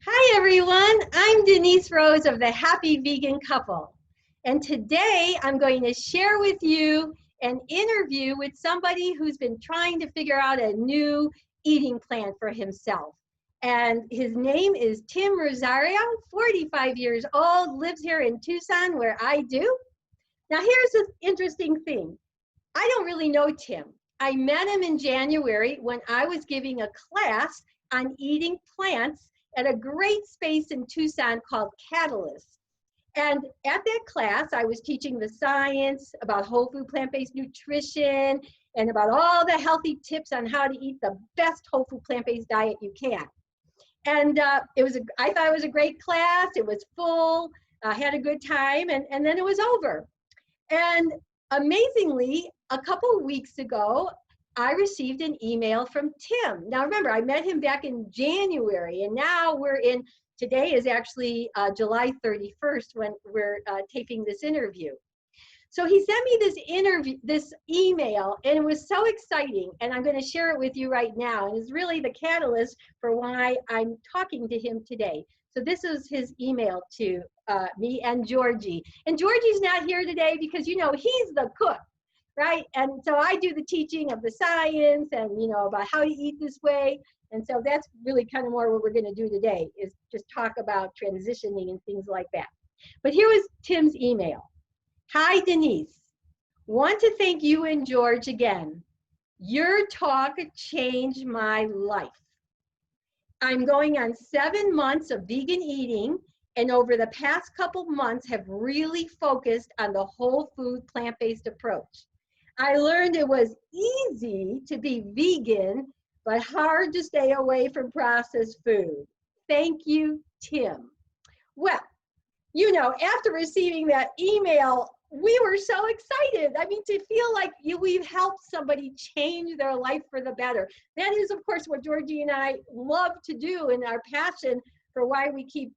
Hi everyone, I'm Denise Rose of the Happy Vegan Couple. And today I'm going to share with you an interview with somebody who's been trying to figure out a new eating plan for himself. And his name is Tim Rosario, 45 years old, lives here in Tucson where I do. Now here's the interesting thing. I don't really know Tim. I met him in January when I was giving a class on eating plants at a great space in Tucson called Catalyst. And at that class, I was teaching the science about whole food plant-based nutrition and about all the healthy tips on how to eat the best whole food plant-based diet you can. And I thought it was a great class. It was full. I had a good time, and then it was over. And amazingly, a couple of weeks ago, I received an email from Tim. Now remember, I met him back in January, and now today is actually July 31st when we're taping this interview. So he sent me this email, and it was so exciting, and I'm going to share it with you right now. And it's really the catalyst for why I'm talking to him today. So this is his email to me and Georgie. And Georgie's not here today because, he's the cook, right? And so I do the teaching of the science and, about how to eat this way. And so that's really kind of more what we're going to do today is just talk about transitioning and things like that. But here was Tim's email. Hi, Denise. Want to thank you and George again. Your talk changed my life. I'm going on 7 months of vegan eating, and over the past couple months have really focused on the whole food plant-based approach. I learned it was easy to be vegan, but hard to stay away from processed food. Thank you, Tim. Well, after receiving that email, we were so excited. I mean, to feel like we've helped somebody change their life for the better. That is, of course, what Georgie and I love to do, and our passion for why we keep,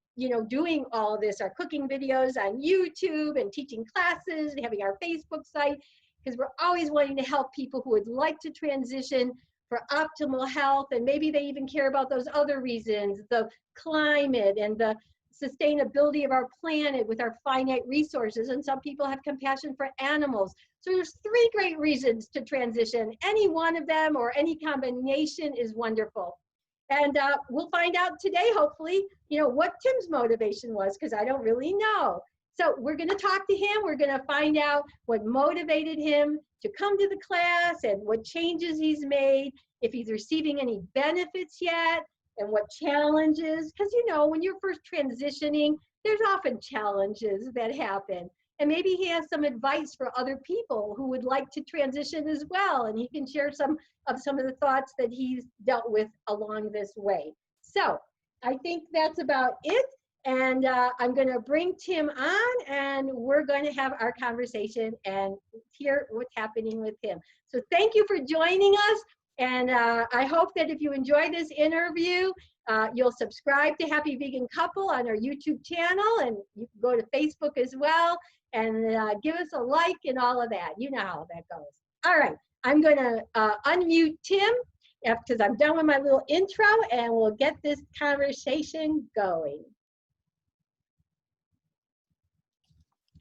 doing all of this, our cooking videos on YouTube and teaching classes and having our Facebook site, because we're always wanting to help people who would like to transition for optimal health, and maybe they even care about those other reasons, the climate and the sustainability of our planet with our finite resources, and some people have compassion for animals. So there's 3 great reasons to transition. Any one of them or any combination is wonderful. And we'll find out today, hopefully, what Tim's motivation was, because I don't really know. So we're going to talk to him. We're going to find out what motivated him to come to the class and what changes he's made, if he's receiving any benefits yet, and what challenges, because when you're first transitioning, there's often challenges that happen. And maybe he has some advice for other people who would like to transition as well, and he can share some of the thoughts that he's dealt with along this way. So I think that's about it. And I'm going to bring Tim on, and we're going to have our conversation and hear what's happening with him. So thank you for joining us. And I hope that if you enjoy this interview, you'll subscribe to Happy Vegan Couple on our YouTube channel, and you can go to Facebook as well, and give us a like and all of that. You know how that goes. All right, I'm going to unmute Tim because I'm done with my little intro, and we'll get this conversation going.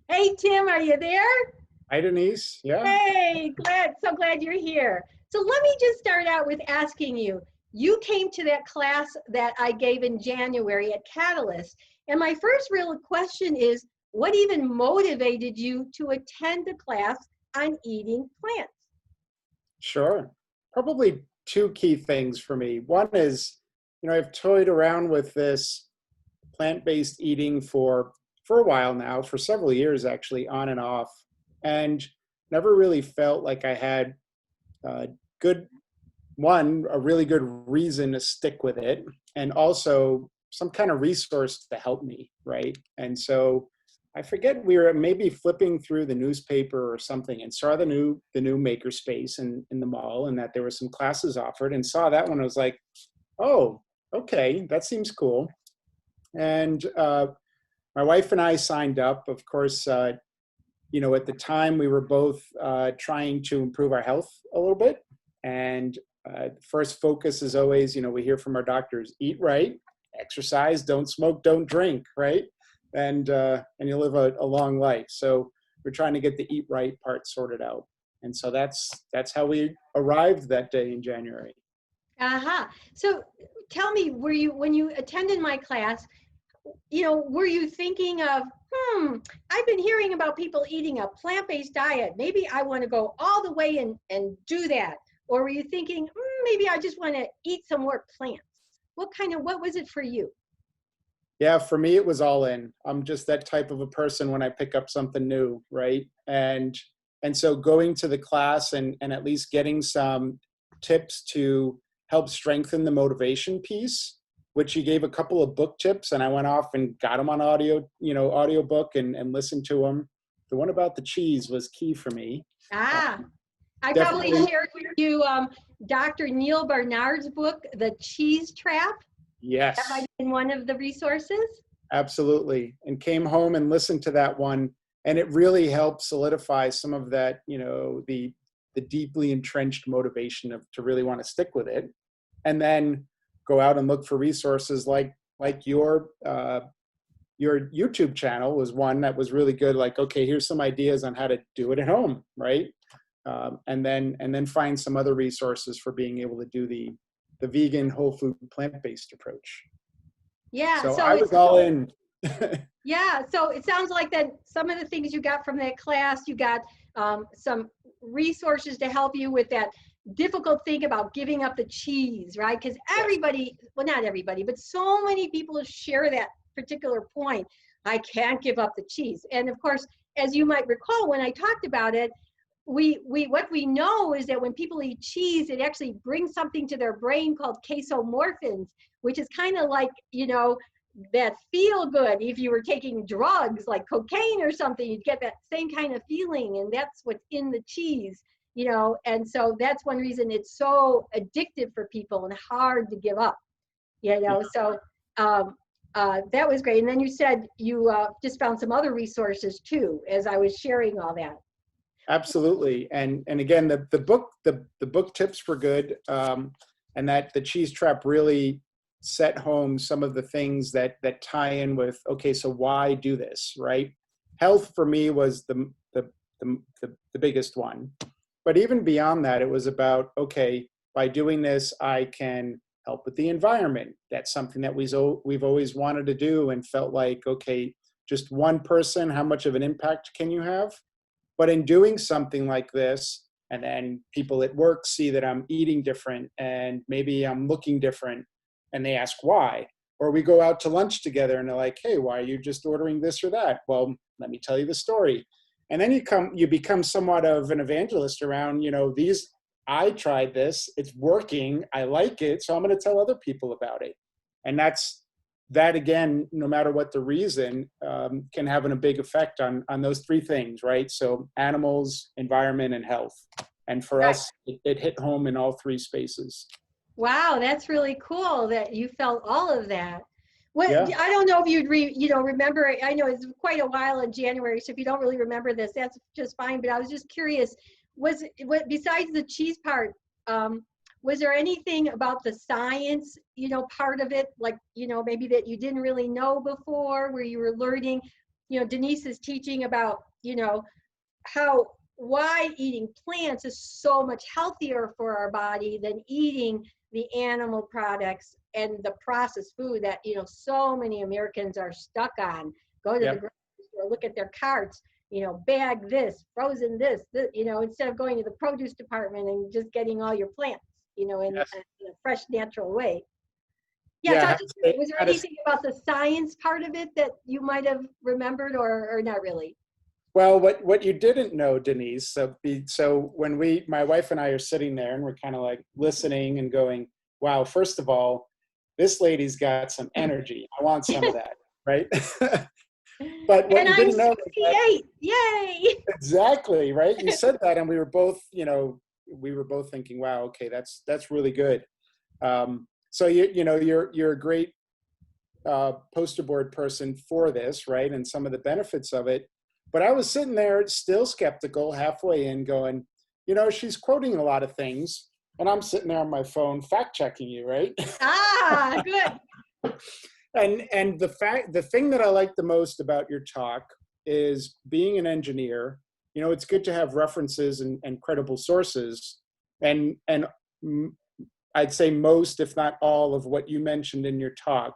Hey, Tim, are you there? Hi, Denise. Yeah. Hey, so glad you're here. So let me just start out with asking you, you came to that class that I gave in January at Catalyst, and my first real question is, what even motivated you to attend a class on eating plants? Sure. Probably 2 key things for me. One is, I've toyed around with this plant-based eating for a while now, for several years actually, on and off, and never really felt like I had a really good reason to stick with it, and also some kind of resource to help me, right? And so I forget, we were maybe flipping through the newspaper or something and saw the new makerspace in the mall, and that there were some classes offered, and saw that one. I was like, oh, okay, that seems cool. And my wife and I signed up. Of course, at the time we were both trying to improve our health a little bit. And first focus is always, we hear from our doctors, eat right, exercise, don't smoke, don't drink, right? And you live a long life. So we're trying to get the eat right part sorted out. And so that's how we arrived that day in January. Uh-huh. So tell me, when you attended my class, were you thinking of, I've been hearing about people eating a plant-based diet. Maybe I want to go all the way and do that. Or were you thinking, maybe I just want to eat some more plants? What was it for you? Yeah, for me, it was all in. I'm just that type of a person when I pick up something new, right? And so going to the class and at least getting some tips to help strengthen the motivation piece, which he gave a couple of book tips, and I went off and got them on audiobook and listened to them. The one about the cheese was key for me. I Definitely. probably shared with you Dr. Neil Barnard's book, The Cheese Trap. Yes. That might have been one of the resources. Absolutely. And came home and listened to that one. And it really helped solidify some of that, the deeply entrenched motivation to really want to stick with it. And then go out and look for resources like your YouTube channel was one that was really good. Like, okay, here's some ideas on how to do it at home, right? And then find some other resources for being able to do the vegan, whole food, plant-based approach. Yeah. So I was all in. Yeah. So it sounds like that some of the things you got from that class, you got some resources to help you with that difficult thing about giving up the cheese, right? Because everybody, well, not everybody, but so many people share that particular point. I can't give up the cheese. And of course, as you might recall, when I talked about it, what we know is that when people eat cheese, it actually brings something to their brain called casomorphins, which is kind of like, that feel good. If you were taking drugs like cocaine or something, you'd get that same kind of feeling, and that's what's in the cheese, and so that's one reason it's so addictive for people and hard to give up, so that was great. And then you said you just found some other resources too, as I was sharing all that. Absolutely. And again, the book tips were good. And that the cheese trap really set home some of the things that tie in with, okay, so why do this, right? Health for me was the biggest one. But even beyond that, it was about, okay, by doing this, I can help with the environment. That's something that we've always wanted to do and felt like, okay, just one person, how much of an impact can you have? But in doing something like this, and then people at work see that I'm eating different and maybe I'm looking different, and they ask why. Or we go out to lunch together and they're like, hey, why are you just ordering this or that? Well, let me tell you the story. And then you become somewhat of an evangelist around, I tried this, it's working, I like it, so I'm going to tell other people about it. And that again, no matter what the reason, can have a big effect on those three things, right? So animals, environment, and health. And for us, it hit home in all three spaces. Wow, that's really cool that you felt all of that. Yeah. I don't know if you'd remember. I know it's quite a while in January, so if you don't really remember this, that's just fine. But I was just curious, besides the cheese part, was there anything about the science, part of it, like, maybe that you didn't really know before, where you were learning? Denise is teaching about, why eating plants is so much healthier for our body than eating the animal products and the processed food that, so many Americans are stuck on. Go to the grocery store, look at their carts, bag this, frozen this, instead of going to the produce department and just getting all your plants, in a fresh, natural way. Yeah, so was there anything about the science part of it that you might have remembered or not really? Well, what you didn't know, Denise, so when my wife and I are sitting there and we're kind of like listening and going, wow, first of all, this lady's got some energy. I want some of that, right? But what you didn't know. 68, yay! Exactly, right? You said that and we were both thinking, wow, okay, that's really good. So you're a great poster board person for this, right? And some of the benefits of it. But I was sitting there still skeptical, halfway in, going, she's quoting a lot of things, and I'm sitting there on my phone fact checking you, right? Ah, good. And the thing that I like the most about your talk is being an engineer. You know, it's good to have references and credible sources. And I'd say most, if not all, of what you mentioned in your talk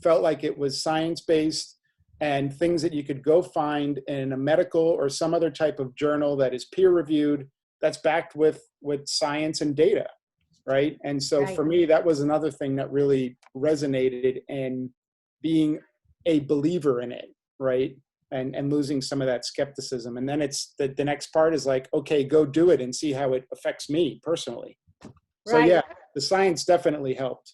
felt like it was science-based and things that you could go find in a medical or some other type of journal that is peer-reviewed, that's backed with science and data, right? And so Right. for me, that was another thing that really resonated in being a believer in it, right? And losing some of that skepticism. And then it's the next part is like, okay, go do it and see how it affects me personally. So Right. yeah, the science definitely helped.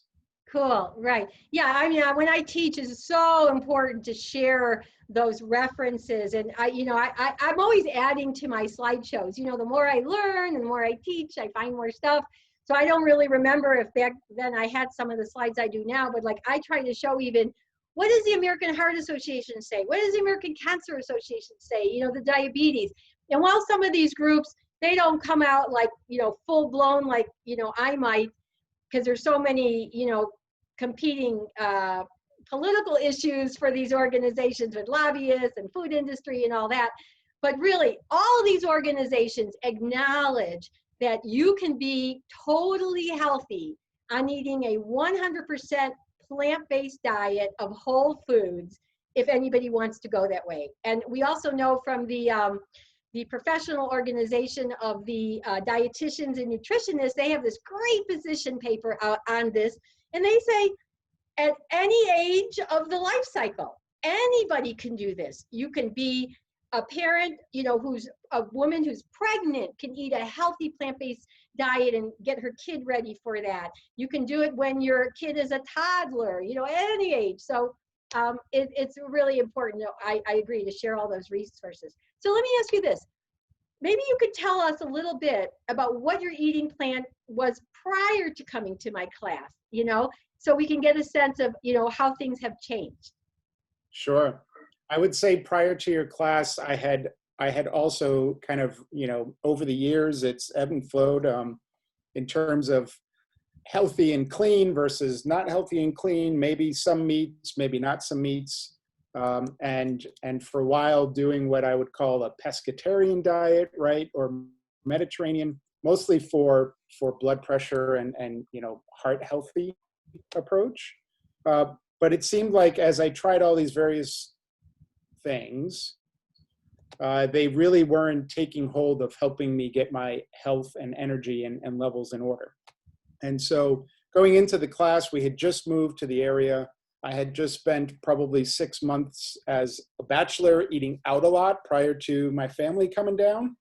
Cool. Right. Yeah. I mean, when I teach, it's so important to share those references. And I'm always adding to my slideshows. You know, the more I learn and the more I teach, I find more stuff. So I don't really remember if back then I had some of the slides I do now, but like I try to show even what does the American Heart Association say? What does the American Cancer Association say? You know, the diabetes. And while some of these groups, they don't come out like, full blown, like, I might, because there's so many, competing political issues for these organizations with lobbyists and food industry and all that. But really, all these organizations acknowledge that you can be totally healthy on eating a 100% plant-based diet of whole foods if anybody wants to go that way. And we also know from the professional organization of the dietitians and nutritionists, they have this great position paper on this. And they say at any age of the life cycle, anybody can do this. You can be a parent, who's a woman who's pregnant can eat a healthy plant-based diet and get her kid ready for that. You can do it when your kid is a toddler, at any age. So it's really important. I agree to share all those resources. So let me ask you this. Maybe you could tell us a little bit about what your eating plan was prior to coming to my class, so we can get a sense of, how things have changed. Sure. I would say prior to your class, I had also kind of, over the years, it's ebbed and flowed in terms of healthy and clean versus not healthy and clean, maybe some meats, maybe not some meats. And for a while doing what I would call a pescatarian diet, right? Or Mediterranean, mostly for blood pressure and heart healthy approach. But it seemed like as I tried all these various things, they really weren't taking hold of helping me get my health and energy and levels in order. And so going into the class, we had just moved to the area. I had just spent probably 6 months as a bachelor eating out a lot prior to my family coming down.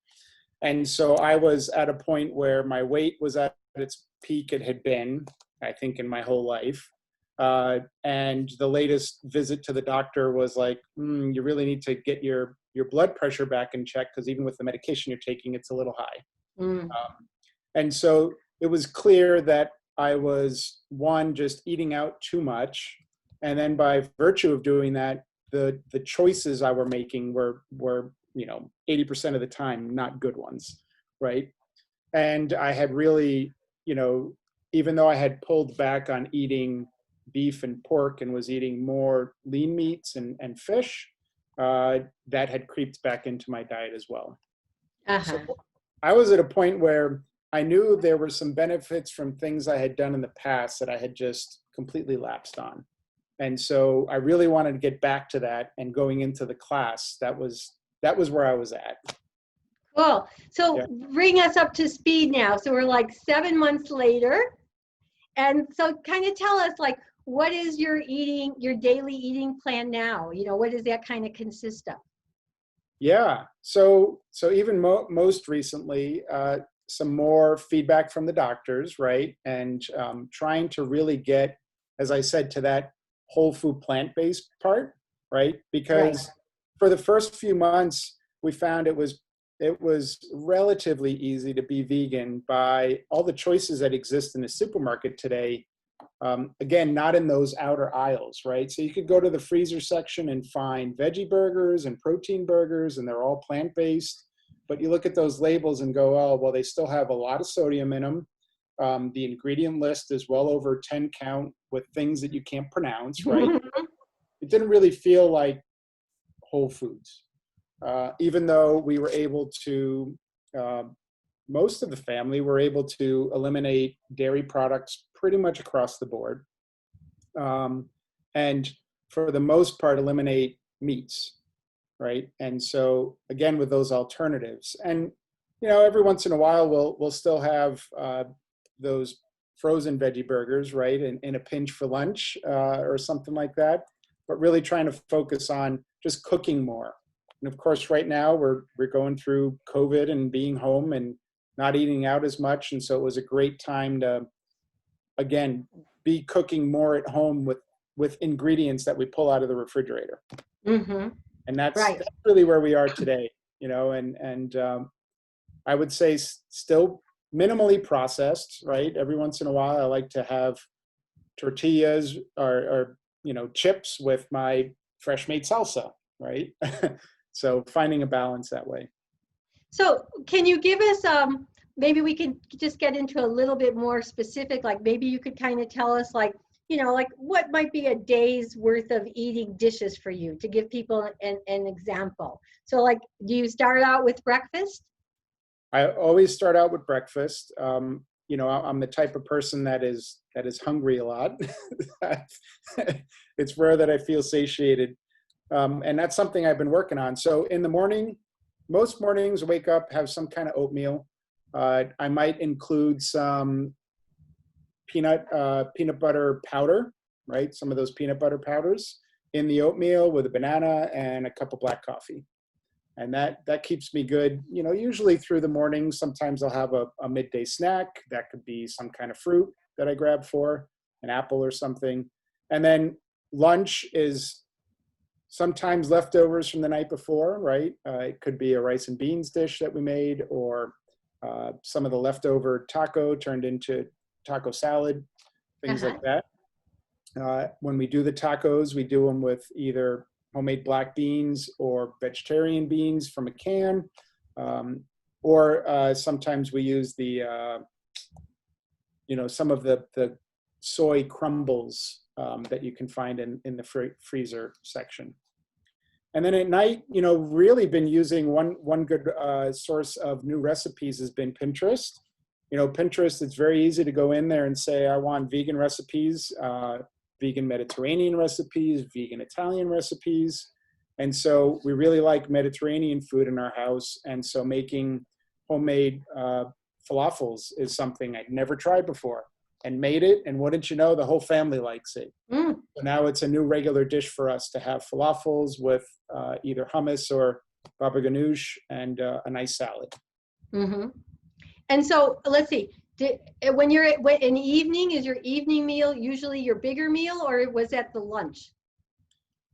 And so I was at a point where my weight was at its peak it had been, I think, in my whole life. And the latest visit to the doctor was like, you really need to get your blood pressure back in check, because even with the medication you're taking, it's a little high. And so it was clear that I was, one, just eating out too much. And then by virtue of doing that, the choices I were making were 80% of the time not good ones, right? And I had really, even though I had pulled back on eating beef and pork and was eating more lean meats and fish, that had creeped back into my diet as well. So I was at a point where I knew there were some benefits from things I had done in the past that I had just completely lapsed on. And so I really wanted to get back to that, and going into the class, that was where I was at. Cool. So bring us up to speed now. So we're like 7 months later. And so kind of tell us, like, what is your daily eating plan now? What does that kind of consist of? Yeah. So even most recently, some more feedback from the doctors, right? And trying to really get, as I said, to that whole food plant-based part, right? Because for the first few months, we found it was relatively easy to be vegan by all the choices that exist in the supermarket today. Again, not in those outer aisles, right? So you could go to the freezer section and find veggie burgers and protein burgers, and they're all plant-based. But you look at those labels and go, oh, well, they still have a lot of sodium in them. The ingredient list is well over 10 count with things that you can't pronounce, right? It didn't really feel like whole foods, even though we were able to, most of the family were able to eliminate dairy products pretty much across the board. And for the most part, eliminate meats, right? And so again, with those alternatives, and every once in a while, we'll still have those frozen veggie burgers, right, in a pinch for lunch or something like that. But really trying to focus on just cooking more. And of course, right now we're going through COVID and being home and not eating out as much, and so it was a great time to, again, be cooking more at home with ingredients that we pull out of the refrigerator. Mm-hmm. And that's Right. really where we are today, and I would say still minimally processed, right? Every once in a while, I like to have tortillas or chips with my fresh made salsa, right? So finding a balance that way. So can you give us, maybe we can just get into a little bit more specific, like maybe you could kind of tell us like what might be a day's worth of eating dishes for you, to give people an example. So like, do you start out with breakfast? I always start out with breakfast. I'm the type of person that is hungry a lot. It's rare that I feel satiated. And that's something I've been working on. So in the morning, most mornings, wake up, have some kind of oatmeal. I might include some peanut butter powder, right? Some of those peanut butter powders in the oatmeal with a banana and a cup of black coffee. And that keeps me good, usually through the morning. Sometimes I'll have a midday snack. That could be some kind of fruit that I grab for, an apple or something. And then lunch is sometimes leftovers from the night before, right? It could be a rice and beans dish that we made, or some of the leftover taco turned into taco salad, things like that. When we do the tacos, we do them with either homemade black beans or vegetarian beans from a can, or sometimes we use the, some of the soy crumbles that you can find in the freezer section. And then at night, really been using one good source of new recipes has been Pinterest. Pinterest, it's very easy to go in there and say, I want vegan recipes, vegan Mediterranean recipes, vegan Italian recipes. And so we really like Mediterranean food in our house. And so making homemade falafels is something I'd never tried before, and made it. And wouldn't you know, the whole family likes it. So now it's a new regular dish for us to have falafels with either hummus or baba ganoush and a nice salad. Mm-hmm. And so let's see, when you're in the evening, is your evening meal usually your bigger meal, or was that the lunch?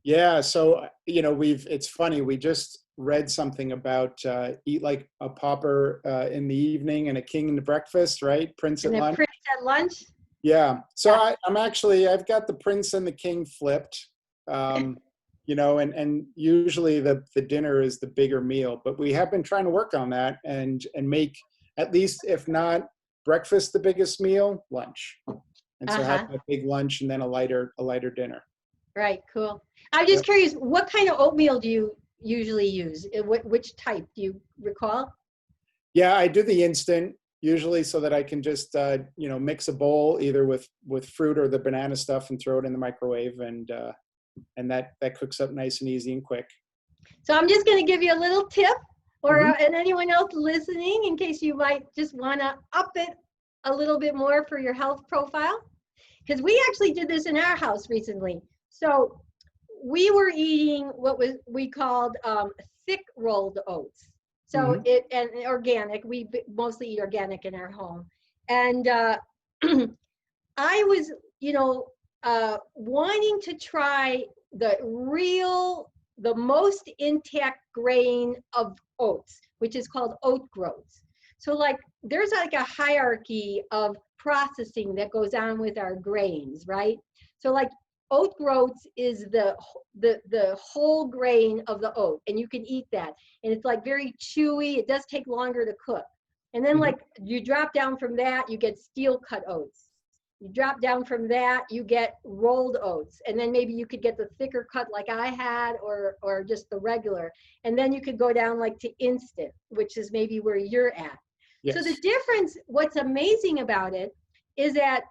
Yeah, so it's funny, we just read something about eat like a pauper in the evening and a king in the breakfast, right? Prince at lunch. Prince at lunch? Yeah, so I've got the prince and the king flipped, and usually the dinner is the bigger meal, but we have been trying to work on that and make, at least if not breakfast the biggest meal, lunch. And so have a big lunch and then a lighter dinner. Right, cool. I'm just curious, what kind of oatmeal do you usually use? Which type, do you recall? Yeah, I do the instant usually, so that I can just mix a bowl either with fruit or the banana stuff and throw it in the microwave, and that cooks up nice and easy and quick. So I'm just going to give you a little tip, or and anyone else listening, in case you might just want to up it a little bit more for your health profile, because we actually did this in our house recently. So we were eating what we called thick rolled oats. So and organic. We mostly eat organic in our home, and I was wanting to try the most intact grain of oats, which is called Oat Groats. So like there's like a hierarchy of processing that goes on with our grains, right? So like Oat Groats is the whole grain of the oat, and you can eat that. And it's like very chewy. It does take longer to cook. And then Mhm. like you drop down from that, you get steel cut oats. You drop down from that, you get rolled oats. And then maybe you could get the thicker cut like I had, or just the regular. And then you could go down like to instant, which is maybe where you're at. So the Yes. difference, what's amazing about it is that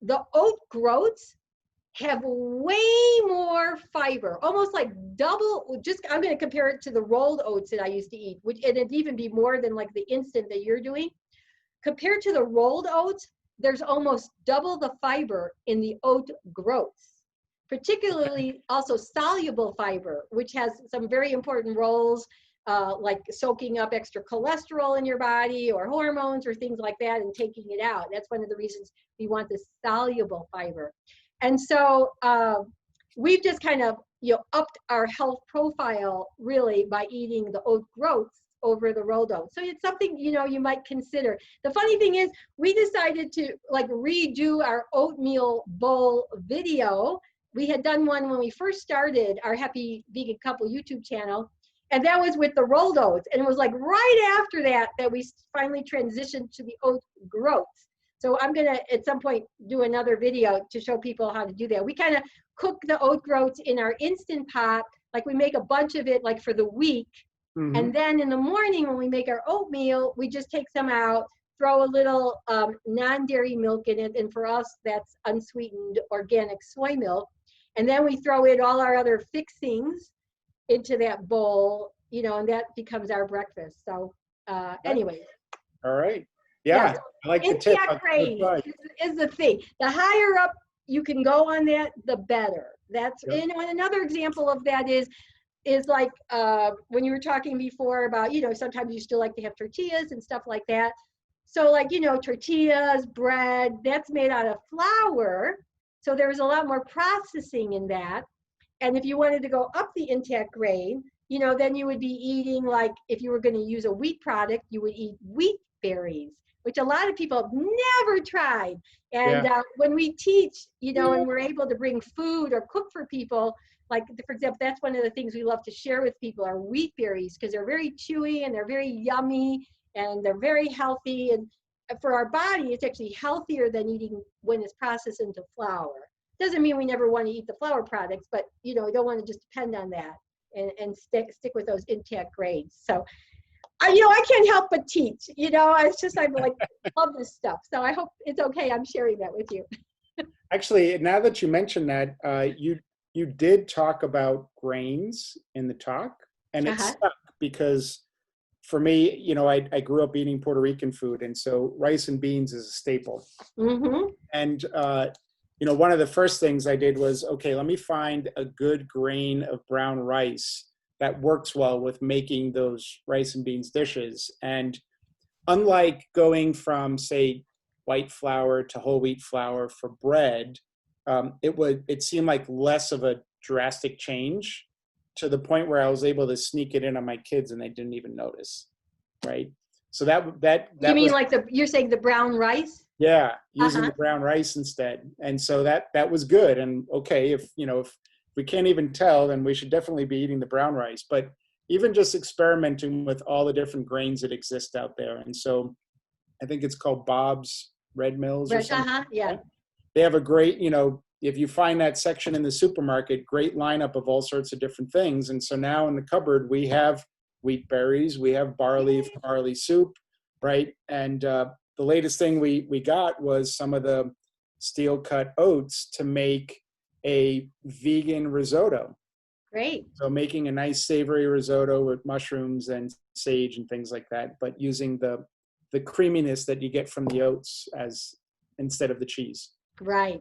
the oat groats have way more fiber, almost like double. Just I'm going to compare it to the rolled oats that I used to eat, which and it'd even be more than like the instant that you're doing. Compared to the rolled oats, there's almost double the fiber in the oat groats, particularly also soluble fiber, which has some very important roles, like soaking up extra cholesterol in your body or hormones or things like that and taking it out. That's one of the reasons we want the soluble fiber. And so we've just kind of upped our health profile really by eating the oat groats over the rolled oats. So it's something you might consider. The funny thing is we decided to like redo our oatmeal bowl video. We had done one when we first started our Happy Vegan Couple YouTube channel, and that was with the rolled oats. And it was like right after that we finally transitioned to the oat groats. So I'm gonna at some point do another video to show people how to do that. We kind of cook the oat groats in our Instant Pot, like we make a bunch of it like for the week. And then in the morning when we make our oatmeal, we just take some out, throw a little non-dairy milk in it. And for us, that's unsweetened organic soy milk. And then we throw in all our other fixings into that bowl, and that becomes our breakfast. So anyway. All right. Yeah, I like the tip. Intact grain is the thing. The higher up you can go on that, the better. That's and another example of that is like when you were talking before about sometimes you still like to have tortillas and stuff like that. So like tortillas, bread, that's made out of flour. So there's a lot more processing in that. And if you wanted to go up the intact grain, then you would be eating, like if you were going to use a wheat product, you would eat wheat berries, which a lot of people have never tried. And when we teach, and we're able to bring food or cook for people, like for example, that's one of the things we love to share with people are wheat berries, because they're very chewy and they're very yummy and they're very healthy. And for our body, it's actually healthier than eating when it's processed into flour. Doesn't mean we never want to eat the flour products, but we don't want to just depend on that and stick with those intact grains. So I can't help but teach, it's just, I'm like, love this stuff. So I hope it's okay. I'm sharing that with you. Actually, now that you mentioned that, you did talk about grains in the talk, and it stuck because for me, I grew up eating Puerto Rican food, and so rice and beans is a staple. And one of the first things I did was, okay, let me find a good grain of brown rice that works well with making those rice and beans dishes. And unlike going from, say, white flour to whole wheat flour for bread, it seemed like less of a drastic change, to the point where I was able to sneak it in on my kids and they didn't even notice, right? So that you mean was, like you're saying the brown rice? Yeah, using the brown rice instead. And so that was good. And okay, if we can't even tell, then we should definitely be eating the brown rice. But even just experimenting with all the different grains that exist out there. And so I think it's called Bob's Red Mills or something. Yeah. They have a great, if you find that section in the supermarket, great lineup of all sorts of different things. And so now in the cupboard, we have wheat berries, we have barley soup, right? And the latest thing we got was some of the steel cut oats to make a vegan risotto. Great. So making a nice savory risotto with mushrooms and sage and things like that, but using the creaminess that you get from the oats as instead of the cheese. Right.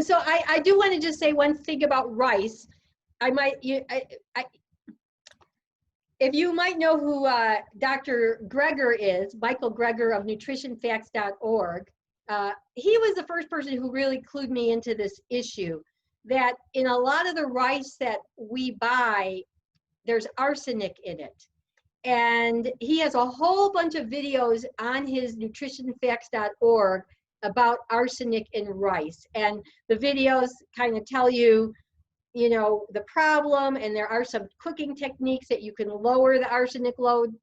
So I do want to just say one thing about rice. If you might know who Dr. Greger is, Michael Greger of nutritionfacts.org, he was the first person who really clued me into this issue, that in a lot of the rice that we buy, there's arsenic in it. And he has a whole bunch of videos on his nutritionfacts.org about arsenic in rice. And the videos kind of tell you, the problem, and there are some cooking techniques that you can lower the arsenic load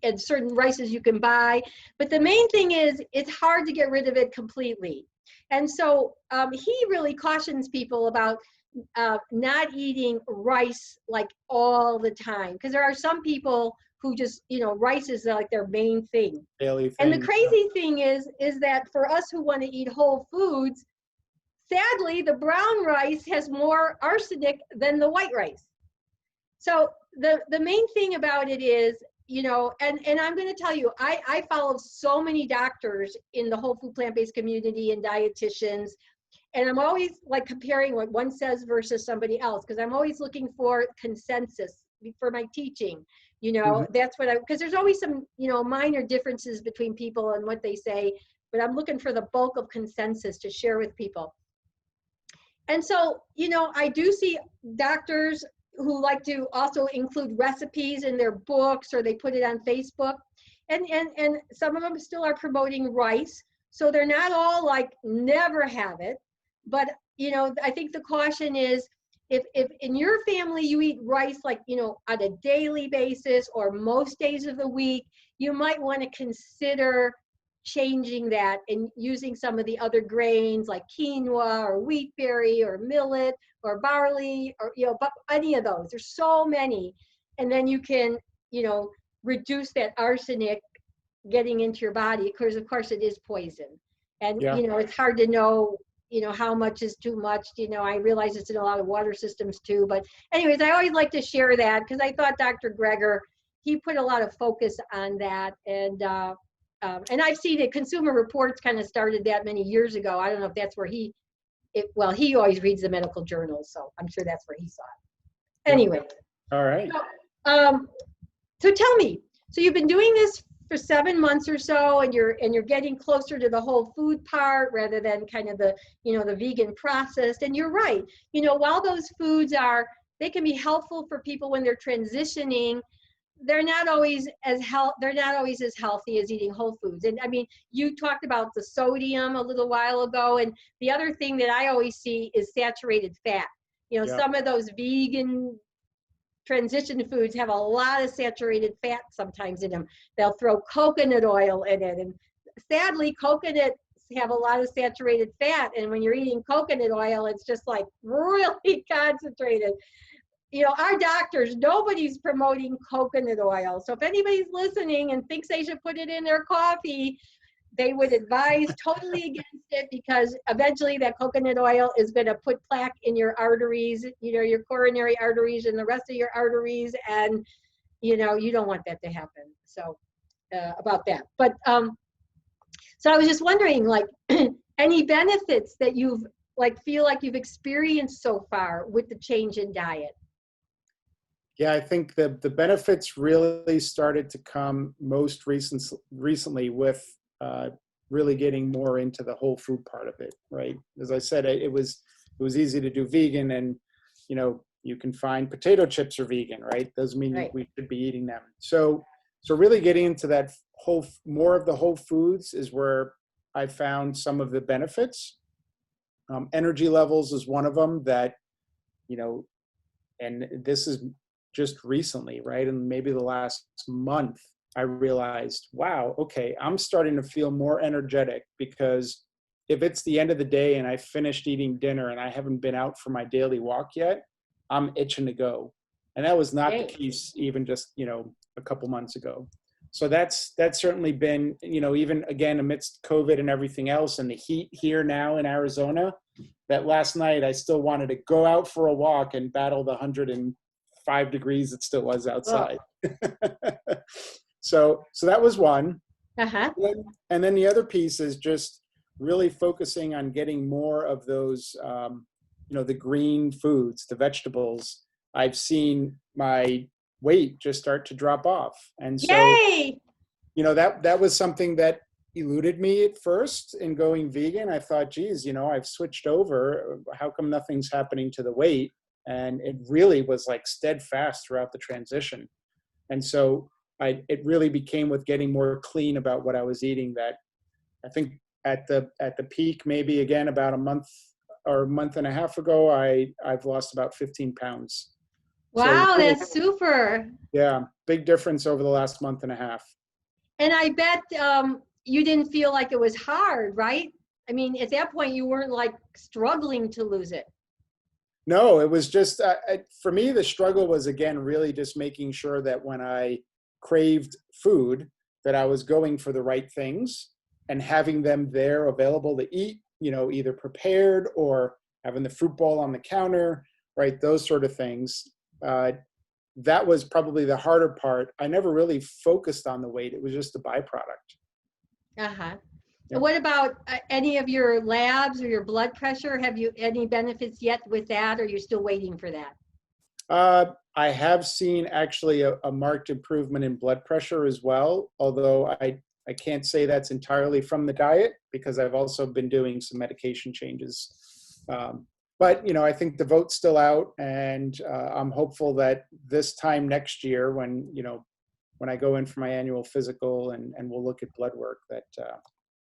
and certain rices you can buy. But the main thing is it's hard to get rid of it completely. And so he really cautions people about not eating rice like all the time, because there are some people who just, rice is like their main thing. Daily thing. And the crazy thing is that for us who want to eat whole foods, sadly, the brown rice has more arsenic than the white rice. So the main thing about it is, and I'm going to tell you, I follow so many doctors in the whole food plant-based community and dietitians, and I'm always like comparing what one says versus somebody else, because I'm always looking for consensus for my teaching. That's what because there's always some, minor differences between people and what they say, but I'm looking for the bulk of consensus to share with people. And so, I do see doctors who like to also include recipes in their books, or they put it on Facebook. And some of them still are promoting rice. So they're not all like never have it. But, I think the caution is if in your family you eat rice like, on a daily basis or most days of the week, you might want to consider changing that and using some of the other grains like quinoa or wheat berry or millet or barley, or any of those. There's so many. And then you can reduce that arsenic getting into your body, because of course it is poison. And it's hard to know how much is too much. I realize it's in a lot of water systems too, but anyways, I always like to share that because I thought Dr. Greger, he put a lot of focus on that. And I've seen it. Consumer Reports kind of started that many years ago. I don't know if that's where he always reads the medical journals, so I'm sure that's where he saw it. Anyway. All right. So tell me, so you've been doing this for 7 months or so, and you're getting closer to the whole food part rather than kind of the, the vegan processed. And you're right. While those foods they can be helpful for people when they're transitioning, they're not always as healthy as eating whole foods. And I mean, you talked about the sodium a little while ago, and the other thing that I always see is saturated fat. Some of those vegan transition foods have a lot of saturated fat sometimes in them. They'll throw coconut oil in it, and sadly, coconuts have a lot of saturated fat. And when you're eating coconut oil, it's just like really concentrated. Our doctors, nobody's promoting coconut oil. So if anybody's listening and thinks they should put it in their coffee, they would advise totally against it, because eventually that coconut oil is going to put plaque in your arteries, your coronary arteries and the rest of your arteries. And, you don't want that to happen. So about that. But so I was just wondering, like, any benefits that you've feel like you've experienced so far with the change in diet? Yeah, I think the benefits really started to come most recently with really getting more into the whole food part of it, right? As I said, it was easy to do vegan, and you can find potato chips are vegan, right? Doesn't mean right. we should be eating them. So really getting into that more of the whole foods is where I found some of the benefits. Energy levels is one of them that, and this is just recently, right? And maybe the last month, I realized, wow, okay, I'm starting to feel more energetic, because if it's the end of the day and I finished eating dinner and I haven't been out for my daily walk yet, I'm itching to go. And that was not the case even just, a couple months ago. So that's certainly been, even again, amidst COVID and everything else and the heat here now in Arizona, that last night I still wanted to go out for a walk and battle the 105 degrees it still was outside. Oh. So that was one. Uh-huh. And then the other piece is just really focusing on getting more of those, the green foods, the vegetables. I've seen my weight just start to drop off. And so, yay! That was something that eluded me at first in going vegan. I thought, geez, I've switched over. How come nothing's happening to the weight? And it really was like steadfast throughout the transition. And so it really became with getting more clean about what I was eating, that I think at the peak, maybe again, about a month or a month and a half ago, I've lost about 15 pounds. So Wow, really, that's super. yeah, big difference over the last month and a half. And I bet you didn't feel like it was hard, right? I mean, at that point, you weren't like struggling to lose it. No, it was just, for me, the struggle was, again, really just making sure that when I craved food, that I was going for the right things and having them there available to eat, either prepared or having the fruit bowl on the counter, right? Those sort of things. That was probably the harder part. I never really focused on the weight. It was just a byproduct. Uh-huh. Yep. What about any of your labs or your blood pressure? Have you any benefits yet with that, or you're still waiting for that? I have seen actually a marked improvement in blood pressure as well, although I can't say that's entirely from the diet because I've also been doing some medication changes. But, I think the vote's still out, and I'm hopeful that this time next year when I go in for my annual physical and we'll look at blood work, that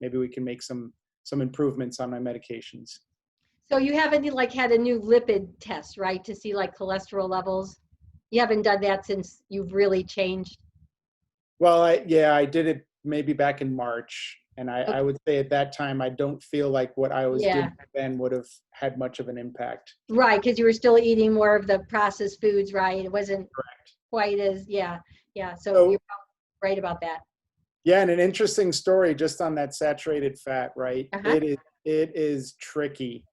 maybe we can make some improvements on my medications. So you haven't like had a new lipid test, right, to see like cholesterol levels? You haven't done that since you've really changed? Well, I did it maybe back in March, and I Okay. would say at that time, I don't feel like what I was Yeah, doing then would have had much of an impact. right, because you were still eating more of the processed foods, right? It wasn't Correct. quite as, yeah, yeah. So So, you're right about that. yeah, and an interesting story just on that saturated fat, right? Uh-huh. It is tricky.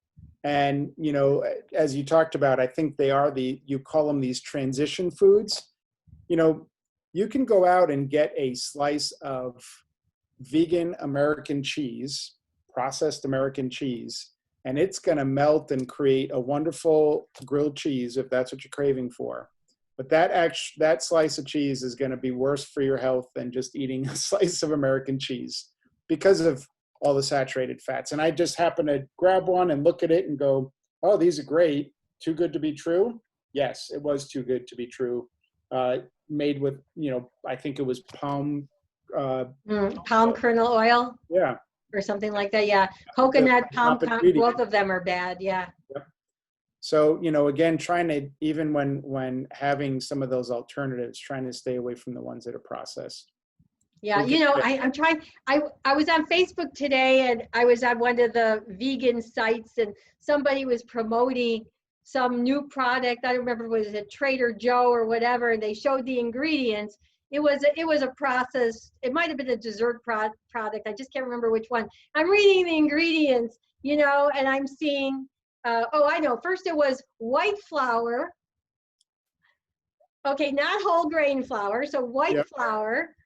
And, as you talked about, I think you call them these transition foods. You know, you can go out and get a slice of vegan American cheese, processed American cheese, and it's going to melt and create a wonderful grilled cheese if that's what you're craving for. But that slice of cheese is going to be worse for your health than just eating a slice of American cheese because of all the saturated fats. And I just happen to grab one and look at it and go, oh, these are great. Too good to be true? Yes, it was too good to be true. Made with, I think it was palm. Palm kernel oil Yeah. or something like that. Yeah. The Coconut, palm, top ingredient. both of them are bad. Yeah. Yep. So, again, trying to, even when having some of those alternatives, trying to stay away from the ones that are processed. Yeah, We'll get there. I'm trying. I was on Facebook today, and I was on one of the vegan sites, and somebody was promoting some new product. I don't remember, was it Trader Joe or whatever, and they showed the ingredients. It was a process. It might have been a dessert product. I just can't remember which one. I'm reading the ingredients, and I'm seeing. Oh, I know. First, it was white flour. Okay, not whole grain flour, so white Yep. flour.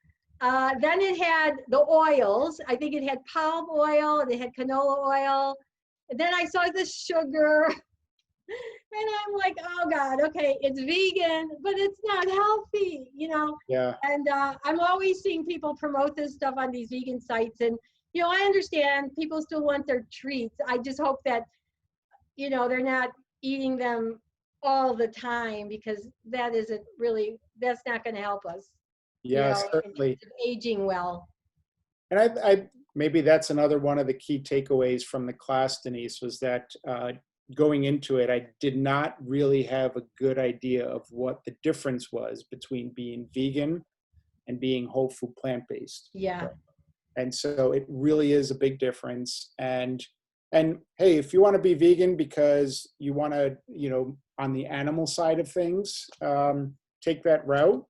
Then it had the oils. I think it had palm oil and it had canola oil. And then I saw the sugar. And I'm like, oh God, okay, it's vegan, but it's not healthy. Yeah. And I'm always seeing people promote this stuff on these vegan sites. And, I understand people still want their treats. I just hope that, they're not eating them all the time, because that's not going to help us, Yeah, in terms certainly. of aging well. And I maybe that's another one of the key takeaways from the class, Denise, was that going into it, I did not really have a good idea of what the difference was between being vegan and being whole food plant-based. Yeah. And so it really is a big difference. And hey, if you want to be vegan because you want to, on the animal side of things, take that route,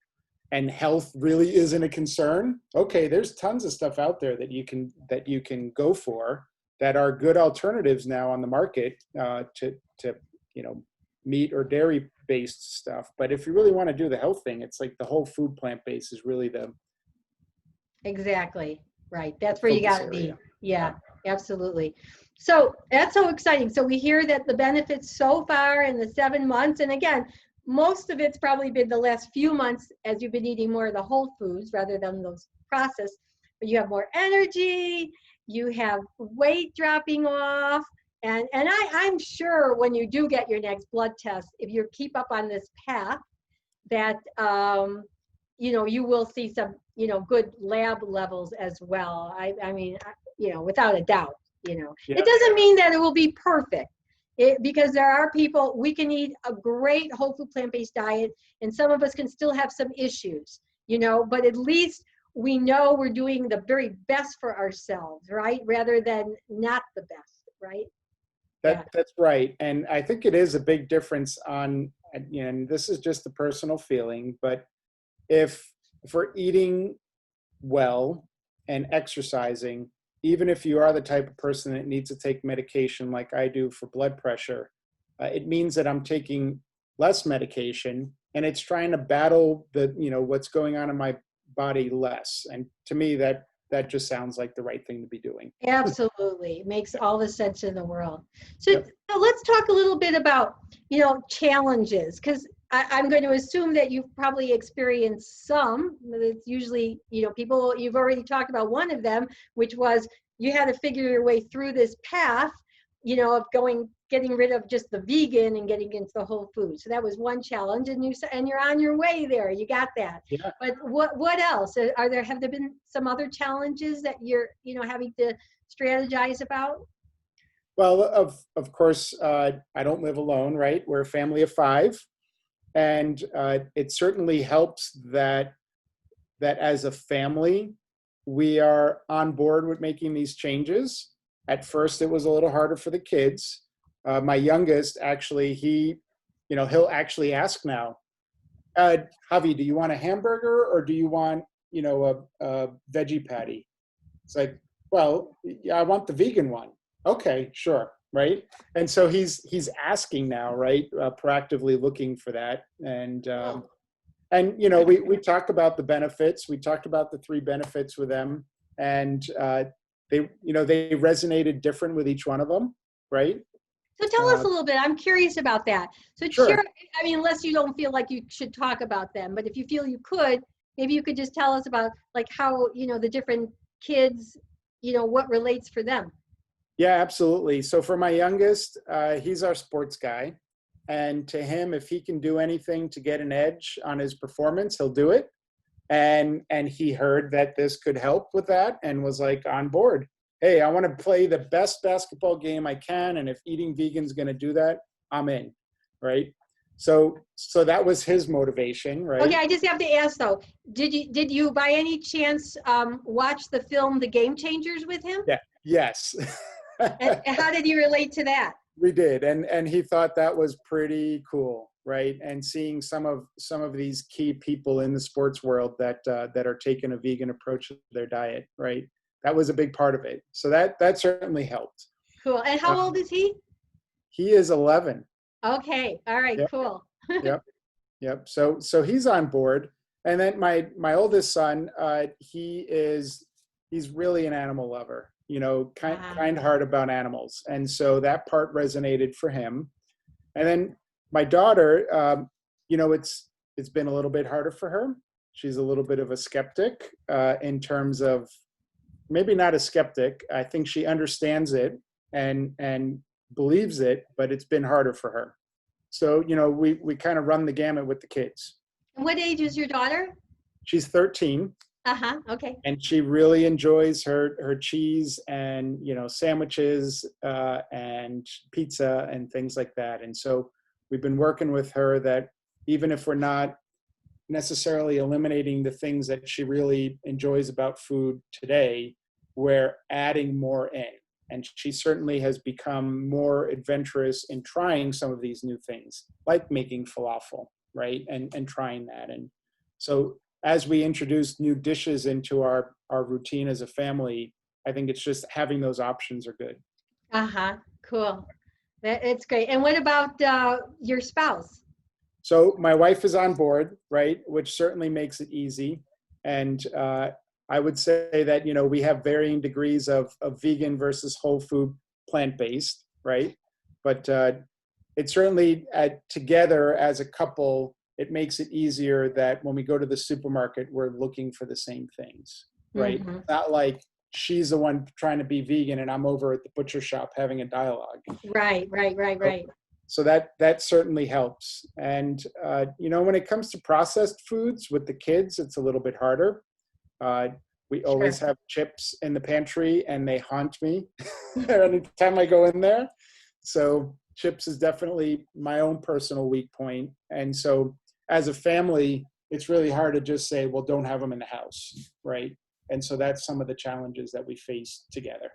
and health really isn't a concern, okay, there's tons of stuff out there that you can go for that are good alternatives now on the market to meat or dairy based stuff. But if you really want to do the health thing, it's like the whole food plant based is really the Exactly. Right. That's where you focus got to be. area. Yeah, absolutely. So that's so exciting. So we hear that the benefits so far in the 7 months, and again, most of it's probably been the last few months as you've been eating more of the whole foods rather than those processed, but you have more energy, you have weight dropping off. And I'm sure when you do get your next blood test, if you keep up on this path, that you will see some good lab levels as well. I mean, without a doubt. Yeah. It doesn't mean that it will be perfect. because there are people, we can eat a great whole food plant-based diet, and some of us can still have some issues, but at least we know we're doing the very best for ourselves, right? Rather than not the best, right? Yeah. That's right. And I think it is a big difference on, and this is just a personal feeling, but if we're eating well and exercising, even if you are the type of person that needs to take medication like I do for blood pressure, it means that I'm taking less medication and it's trying to battle what's going on in my body less. And to me, that just sounds like the right thing to be doing. Absolutely. It makes all the sense in the world. So, Yep. so let's talk a little bit about, challenges, because I'm going to assume that you've probably experienced some. It's usually, people, you've already talked about one of them, which was you had to figure your way through this path, of getting rid of just the vegan and getting into the whole food. So that was one challenge, and you're on your way there. You got that. Yeah. But what else? Have there been some other challenges that you're, having to strategize about? Well, of course, I don't live alone, right? We're a family of 5. And it certainly helps that as a family, we are on board with making these changes. At first, it was a little harder for the kids. My youngest, actually, he'll actually ask now, Javi, do you want a hamburger or do you want, a veggie patty? It's like, well, yeah, I want the vegan one. Okay, sure. Right. And so he's asking now, right? Proactively looking for that. And we talked about the benefits. We talked about the 3 benefits with them, and they resonated different with each one of them. Right. So tell us a little bit. I'm curious about that. So Sure. share, unless you don't feel like you should talk about them, but if you feel you could, maybe you could just tell us about like how, the different kids, what relates for them. Yeah, absolutely. So for my youngest, he's our sports guy. And to him, if he can do anything to get an edge on his performance, he'll do it. And he heard that this could help with that and was like on board. Hey, I want to play the best basketball game I can. And if eating vegan is going to do that, I'm in. Right. So that was his motivation, right? Okay, I just have to ask though, did you by any chance watch the film The Game Changers with him? Yeah. Yes. And how did you relate to that? We did, and he thought that was pretty cool, right? And seeing some of these key people in the sports world that are taking a vegan approach to their diet, right? That was a big part of it. So that certainly helped. Cool. And how old is he? He is 11. Okay. All right. Yep. Cool. Yep. So he's on board. And then my oldest son, he's really an animal lover. Kind heart about animals. And so that part resonated for him. And then my daughter, it's been a little bit harder for her. She's a little bit of a skeptic in terms of, maybe not a skeptic. I think she understands it and believes it, but it's been harder for her. So, we kind of run the gamut with the kids. And what age is your daughter? She's 13. Okay. And she really enjoys her cheese and, sandwiches and pizza and things like that. And so we've been working with her that even if we're not necessarily eliminating the things that she really enjoys about food today, we're adding more in. And she certainly has become more adventurous in trying some of these new things, like making falafel, right? And trying that. And so as we introduce new dishes into our routine as a family, I think it's just having those options are good. Cool. It's great. And what about your spouse? So my wife is on board, right? Which certainly makes it easy. And I would say that, we have varying degrees of vegan versus whole food plant-based, right? But it certainly together as a couple, it makes it easier that when we go to the supermarket, we're looking for the same things, right? Mm-hmm. Not like she's the one trying to be vegan and I'm over at the butcher shop having a dialogue. Right. So that certainly helps. And, when it comes to processed foods with the kids, it's a little bit harder. We always have chips in the pantry and they haunt me anytime I go in there. So chips is definitely my own personal weak point. And so as a family, it's really hard to just say, well, don't have them in the house, right? And so that's some of the challenges that we face together.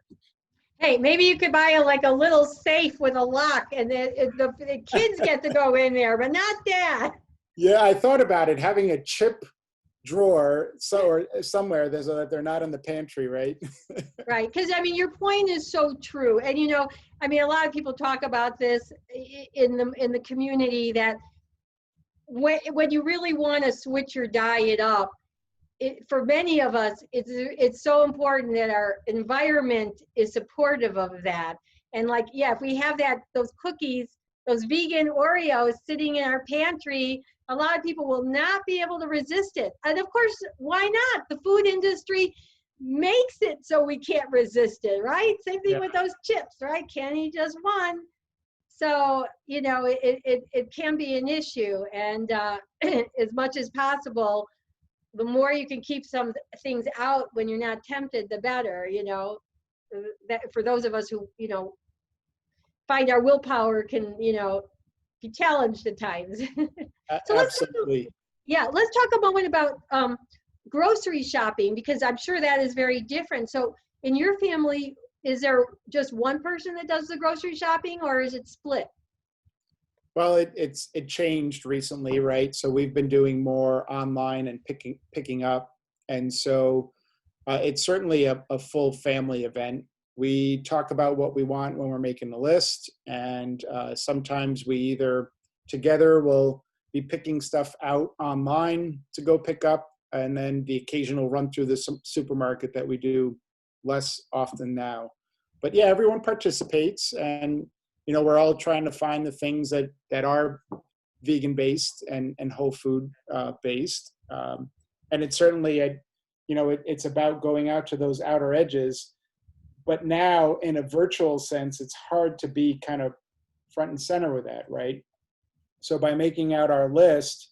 Hey, maybe you could buy like a little safe with a lock, and the kids get to go in there, but not Dad. Yeah, I thought about it, having a chip drawer or somewhere so that they're not in the pantry, right? Right, because I mean, your point is so true, and you know, I mean, a lot of people talk about this in the community that when you really want to switch your diet up, for many of us, it's so important that our environment is supportive of that. And like, yeah, if we have those cookies, those vegan Oreos sitting in our pantry, a lot of people will not be able to resist it. And of course, why not? The food industry makes it so we can't resist it, right? Same thing with those chips, right? Can't eat just one. So, you know, it can be an issue. And as much as possible, the more you can keep some things out when you're not tempted, the better, you know, that for those of us who, you know, find our willpower can, you know, be challenged at times. So Absolutely. let's talk a moment about grocery shopping, because I'm sure that is very different. So in your family, is there just one person that does the grocery shopping, or is it split? Well, it changed recently, right? So we've been doing more online and picking up, and so it's certainly a full family event. We talk about what we want when we're making the list, and sometimes we either together will be picking stuff out online to go pick up, and then the occasional run through the supermarket that we do less often now. But yeah, everyone participates, and you know, we're all trying to find the things that are vegan based and whole food based. And it's certainly, you know, it's about going out to those outer edges. But now in a virtual sense, it's hard to be kind of front and center with that, right? So by making out our list,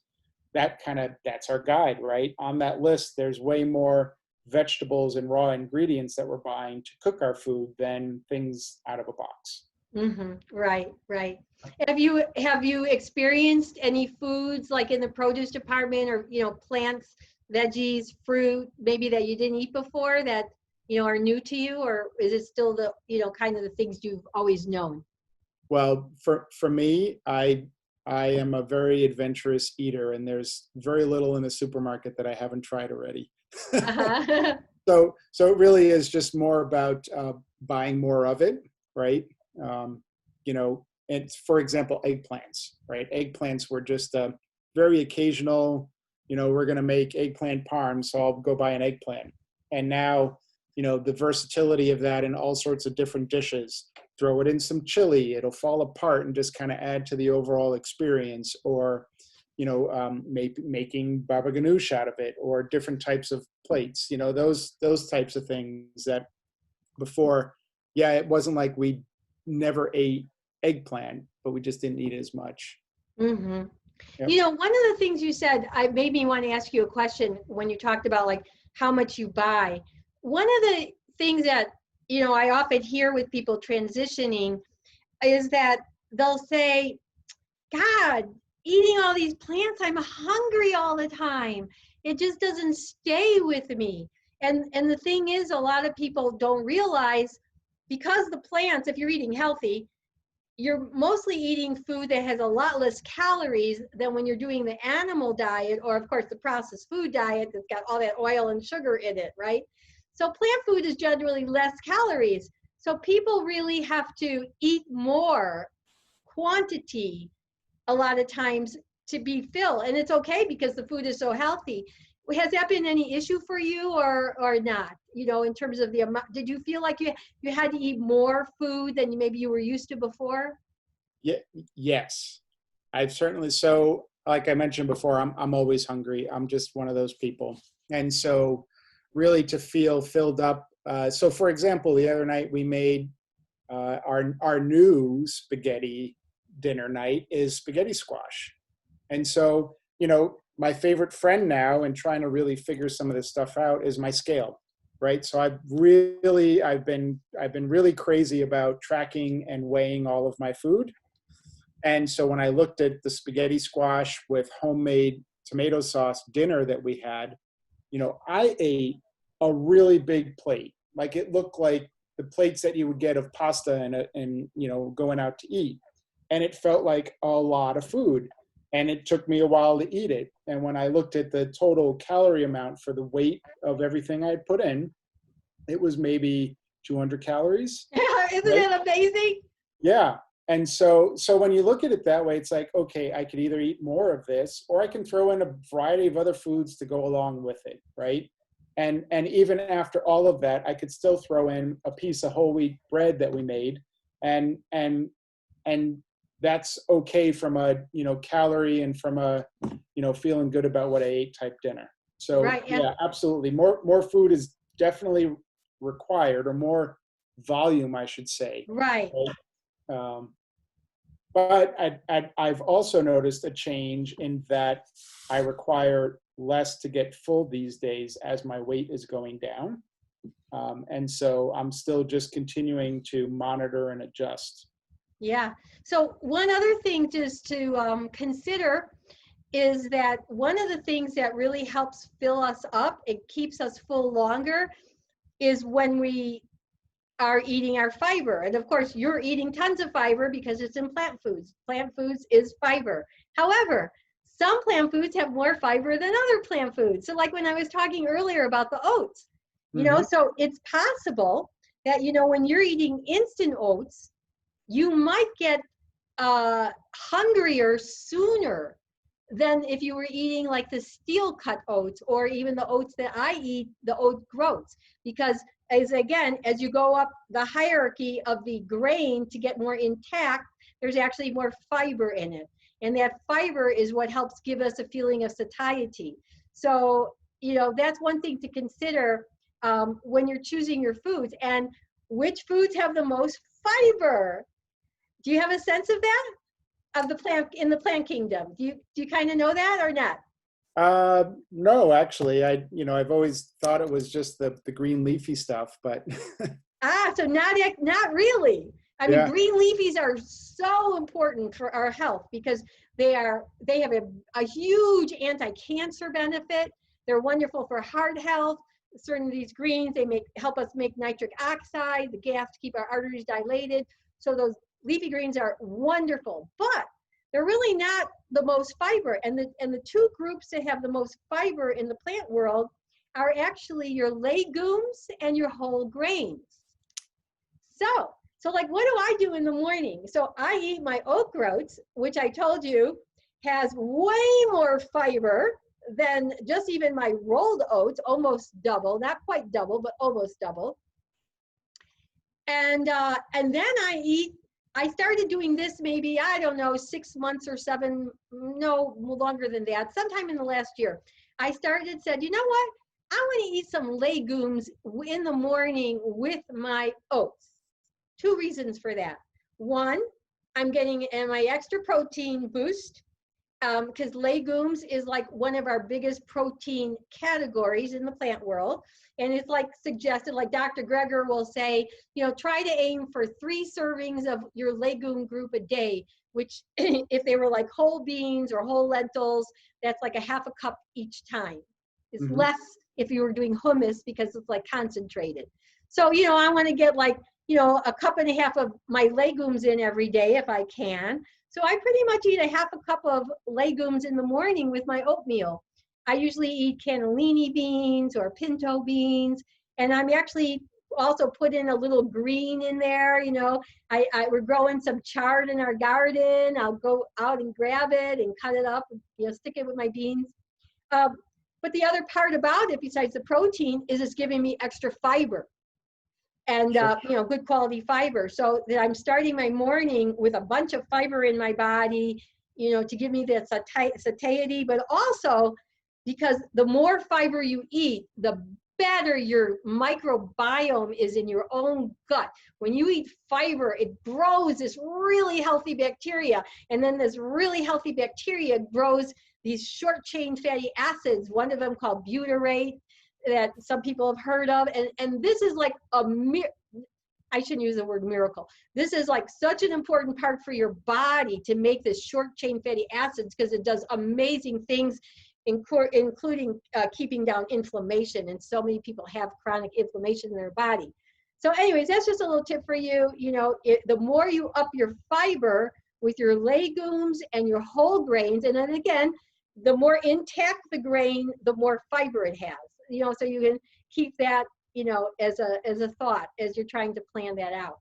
that's our guide, right? On that list, there's way more vegetables and raw ingredients that we're buying to cook our food than things out of a box. Mm-hmm. Right, right. Have you experienced any foods like in the produce department, or you know, plants, veggies, fruit, maybe that you didn't eat before that you know are new to you, or is it still the, you know, kind of the things you've always known? Well, for me, I am a very adventurous eater, and there's very little in the supermarket that I haven't tried already. Uh-huh. So it really is just more about buying more of it, right? You know, and for example, eggplants, right? Eggplants were just a very occasional, you know, we're going to make eggplant parm, so I'll go buy an eggplant. And now, you know, the versatility of that in all sorts of different dishes, throw it in some chili, it'll fall apart and just kind of add to the overall experience. Or, you know, making baba ganoush out of it, or different types of plates, you know, those types of things that before, yeah, it wasn't like we never ate eggplant, but we just didn't eat it as much. Mm-hmm. Yep. You know, one of the things you said, I made me want to ask you a question when you talked about like how much you buy. One of the things that, you know, I often hear with people transitioning is that they'll say, God, eating all these plants, I'm hungry all the time. It just doesn't stay with me. And the thing is, a lot of people don't realize, because the plants, if you're eating healthy, you're mostly eating food that has a lot less calories than when you're doing the animal diet, or of course the processed food diet that's got all that oil and sugar in it, right? So plant food is generally less calories. So people really have to eat more quantity a lot of times to be filled. And it's okay because the food is so healthy. Has that been any issue for you, or not? You know, in terms of the amount, did you feel like you had to eat more food than maybe you were used to before? Yeah, yes, I've certainly. So like I mentioned before, I'm always hungry. I'm just one of those people. And so really to feel filled up. So for example, the other night we made our new spaghetti dinner night is spaghetti squash. And so, you know, my favorite friend now, and trying to really figure some of this stuff out, is my scale, right? So I've been really crazy about tracking and weighing all of my food. And so when I looked at the spaghetti squash with homemade tomato sauce dinner that we had, you know, I ate a really big plate. Like it looked like the plates that you would get of pasta and you know, going out to eat. And it felt like a lot of food. And it took me a while to eat it. And when I looked at the total calorie amount for the weight of everything I had put in, it was maybe 200 calories. Isn't Right? it amazing? Yeah. And so when you look at it that way, it's like, okay, I could either eat more of this or I can throw in a variety of other foods to go along with it, right? And even after all of that, I could still throw in a piece of whole wheat bread that we made, and that's okay from a, you know, calorie and from a, you know, feeling good about what I ate type dinner. So Right. And yeah, absolutely. More food is definitely required, or more volume, I should say. right. Right? But I've also noticed a change in that I require less to get full these days as my weight is going down. And so I'm still just continuing to monitor and adjust. Yeah. So one other thing just to consider is that one of the things that really helps fill us up, it keeps us full longer, is when we are eating our fiber. And of course, you're eating tons of fiber because it's in plant foods. Plant foods is fiber. However, some plant foods have more fiber than other plant foods. So like when I was talking earlier about the oats, you know, Mm-hmm. so it's possible that, you know, when you're eating instant oats, you might get hungrier sooner than if you were eating like the steel cut oats, or even the oats that I eat, the Oat Groats, because as you go up the hierarchy of the grain to get more intact, there's actually more fiber in it. And that fiber is what helps give us a feeling of satiety. So, you know, that's one thing to consider when you're choosing your foods. And which foods have the most fiber? Do you have a sense of that? Of the plant, in the plant kingdom? Do you kind of know that or not? No, actually, I've always thought it was just the green leafy stuff, but So not really. I mean, yeah. green leafies are so important for our health because they have a huge anti-cancer benefit. They're wonderful for heart health. Certain of these greens, they help us make nitric oxide, the gas to keep our arteries dilated. So those leafy greens are wonderful, but they're really not the most fiber. And the two groups that have the most fiber in the plant world are actually your legumes and your whole grains. So like, what do I do in the morning? So I eat my Oat Groats, which I told you has way more fiber than just even my rolled oats, almost double, not quite double, but almost double. And then I started doing this maybe, I don't know, 6 months or 7, no, longer than that, sometime in the last year. I said, you know what? I want to eat some legumes in the morning with my oats. 2 reasons for that. One, I'm getting my extra protein boost because legumes is like one of our biggest protein categories in the plant world. And it's like suggested, like Dr. Greger will say, you know, try to aim for 3 servings of your legume group a day, which if they were like whole beans or whole lentils, that's like a half a cup each time. It's Mm-hmm. less if you were doing hummus because it's like concentrated. So, you know, I want to get like, you know, a cup and a half of my legumes in every day if I can. So I pretty much eat a half a cup of legumes in the morning with my oatmeal. I usually eat cannellini beans or pinto beans, and I'm actually also put in a little green in there. You know, we're growing some chard in our garden. I'll go out and grab it and cut it up, and, you know, stick it with my beans. But the other part about it, besides the protein, is it's giving me extra fiber and Sure. you know, good quality fiber, so that I'm starting my morning with a bunch of fiber in my body, you know, to give me that satiety, but also because the more fiber you eat, the better your microbiome is in your own gut. When you eat fiber, it grows this really healthy bacteria, and then this really healthy bacteria grows these short chain fatty acids, one of them called butyrate, that some people have heard of, and this is like I shouldn't use the word miracle. This is like such an important part for your body to make this short chain fatty acids, because it does amazing things, including keeping down inflammation. And so many people have chronic inflammation in their body. So anyways, that's just a little tip for you. You know, the more you up your fiber with your legumes and your whole grains, and then again, the more intact the grain, the more fiber it has. You know, so you can keep that, you know, as a thought as you're trying to plan that out.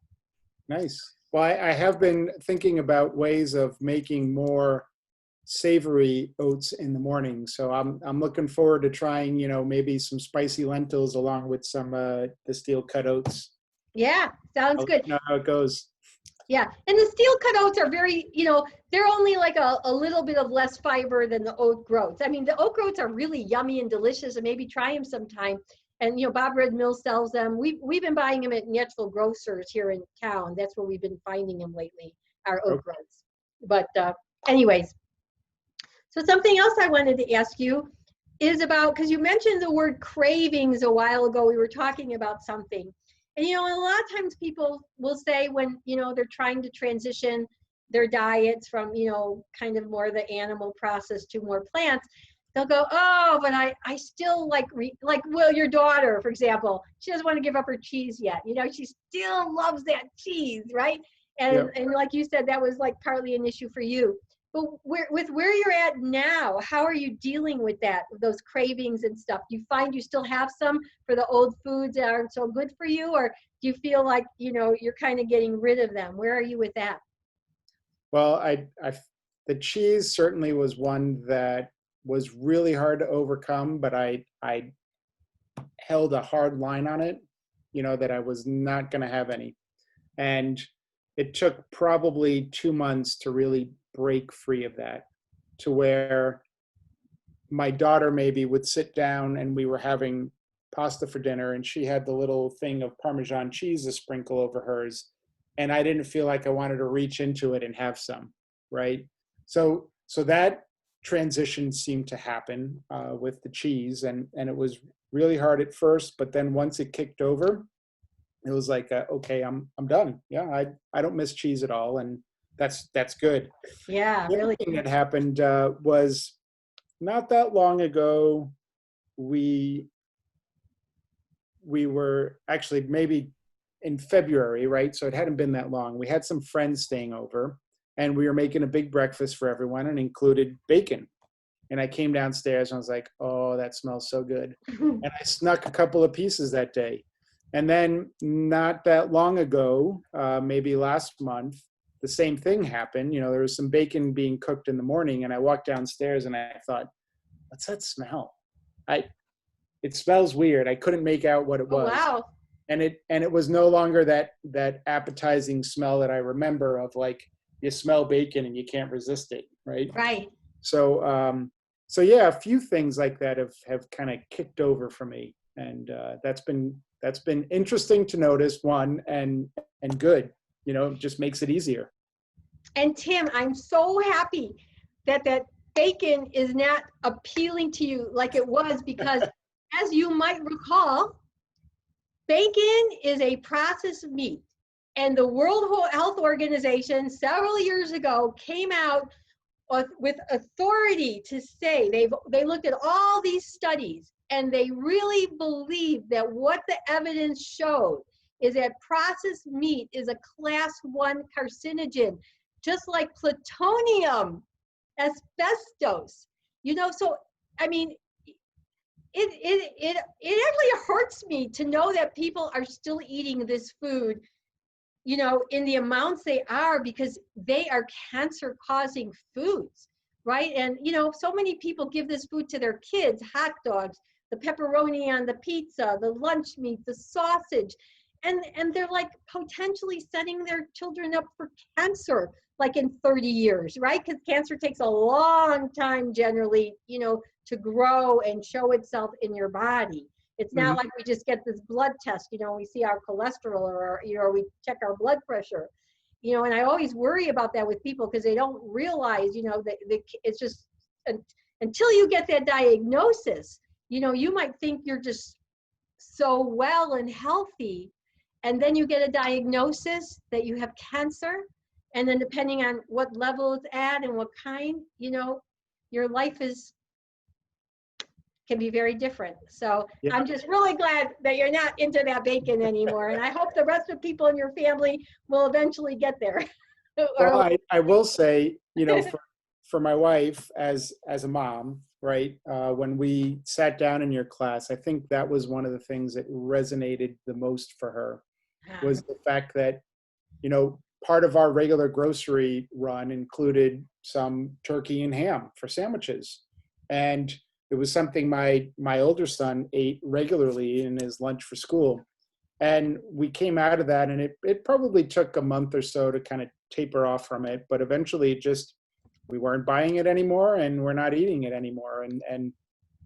Nice. Well, I have been thinking about ways of making more savory oats in the morning. So I'm looking forward to trying, you know, maybe some spicy lentils along with some the steel cut oats. Yeah, sounds good. Know how it goes. Yeah, and the steel cut oats are very, you know, they're only like a little bit of less fiber than the oat groats. I mean, the oat groats are really yummy and delicious, and maybe try them sometime. And, you know, Bob Red Mill sells them. We've been buying them at natural grocers here in town. That's where we've been finding them lately, our oat groats. But anyways, so something else I wanted to ask you is about, because you mentioned the word cravings a while ago. We were talking about something. And, you know, a lot of times people will say when, you know, they're trying to transition their diets from, you know, kind of more the animal process to more plants, they'll go, oh, but I still like, well, your daughter, for example, she doesn't want to give up her cheese yet. You know, she still loves that cheese, right? And, and like you said, that was like partly an issue for you. But with where you're at now, how are you dealing with that, those cravings and stuff? Do you find you still have some for the old foods that aren't so good for you? Or do you feel like, you know, you're kind of getting rid of them? Where are you with that? Well, the cheese certainly was one that was really hard to overcome, but I held a hard line on it, you know, that I was not going to have any. And it took probably 2 months to really break free of that, to where my daughter maybe would sit down and we were having pasta for dinner and she had the little thing of Parmesan cheese to sprinkle over hers. And I didn't feel like I wanted to reach into it and have some, right? So that transition seemed to happen with the cheese, and it was really hard at first, but then once it kicked over, it was like, okay, I'm done. Yeah, I don't miss cheese at all, and that's good. Yeah, The really. other thing that happened was not that long ago. We were actually maybe in February, right? So it hadn't been that long. We had some friends staying over, and we were making a big breakfast for everyone, and included bacon. And I came downstairs and I was like, oh, that smells so good. And I snuck a couple of pieces that day. And then not that long ago, maybe last month, the same thing happened. You know, there was some bacon being cooked in the morning, and I walked downstairs and I thought, what's that smell? It smells weird. I couldn't make out what it was. Oh, wow. And it was no longer that appetizing smell that I remember of, like, you smell bacon and you can't resist it, right? Right. So yeah, a few things like that have kind of kicked over for me, and that's been interesting to notice, one, and good. You know, it just makes it easier. And Tim, I'm so happy that bacon is not appealing to you like it was, because as you might recall, bacon is a processed meat. And the World Health Organization several years ago came out with authority to say they looked at all these studies, and they really believe that what the evidence showed is that processed meat is a class 1 carcinogen, just like plutonium, asbestos. You know, so I mean, it actually hurts me to know that people are still eating this food, you know, in the amounts they are, because they are cancer causing foods, right? And, you know, so many people give this food to their kids, hot dogs, the pepperoni on the pizza, the lunch meat, the sausage, and they're like potentially setting their children up for cancer, like in 30 years, right? Because cancer takes a long time generally, you know, to grow and show itself in your body. It's not like we just get this blood test, you know, we see our cholesterol, or, you know, we check our blood pressure, you know, and I always worry about that with people, because they don't realize, you know, that it's just until you get that diagnosis, you know, you might think you're just so well and healthy, and then you get a diagnosis that you have cancer, and then depending on what level it's at and what kind, you know, your life can be very different. So Yeah. I'm just really glad that you're not into that bacon anymore, and I hope the rest of people in your family will eventually get there. Well, I will say, you know, for my wife as a mom, right? When we sat down in your class, I think that was one of the things that resonated the most for her, was the fact that, you know, part of our regular grocery run included some turkey and ham for sandwiches. And it was something my older son ate regularly in his lunch for school. And we came out of that, and it probably took a month or so to kind of taper off from it. But eventually we weren't buying it anymore, and we're not eating it anymore. And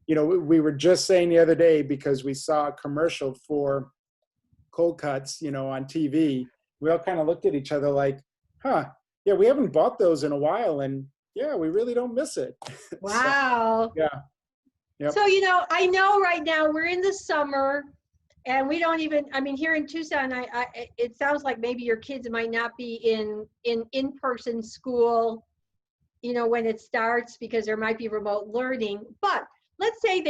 you know, we were just saying the other day, because we saw a commercial for cold cuts, you know, on TV, we all kind of looked at each other like, huh, yeah, we haven't bought those in a while, and yeah, we really don't miss it. Wow. So, yeah. Yep. So, you know, I know right now we're in the summer, and we don't even, I mean, here in Tucson, it sounds like maybe your kids might not be in-person school, you know, when it starts, because there might be remote learning. But let's say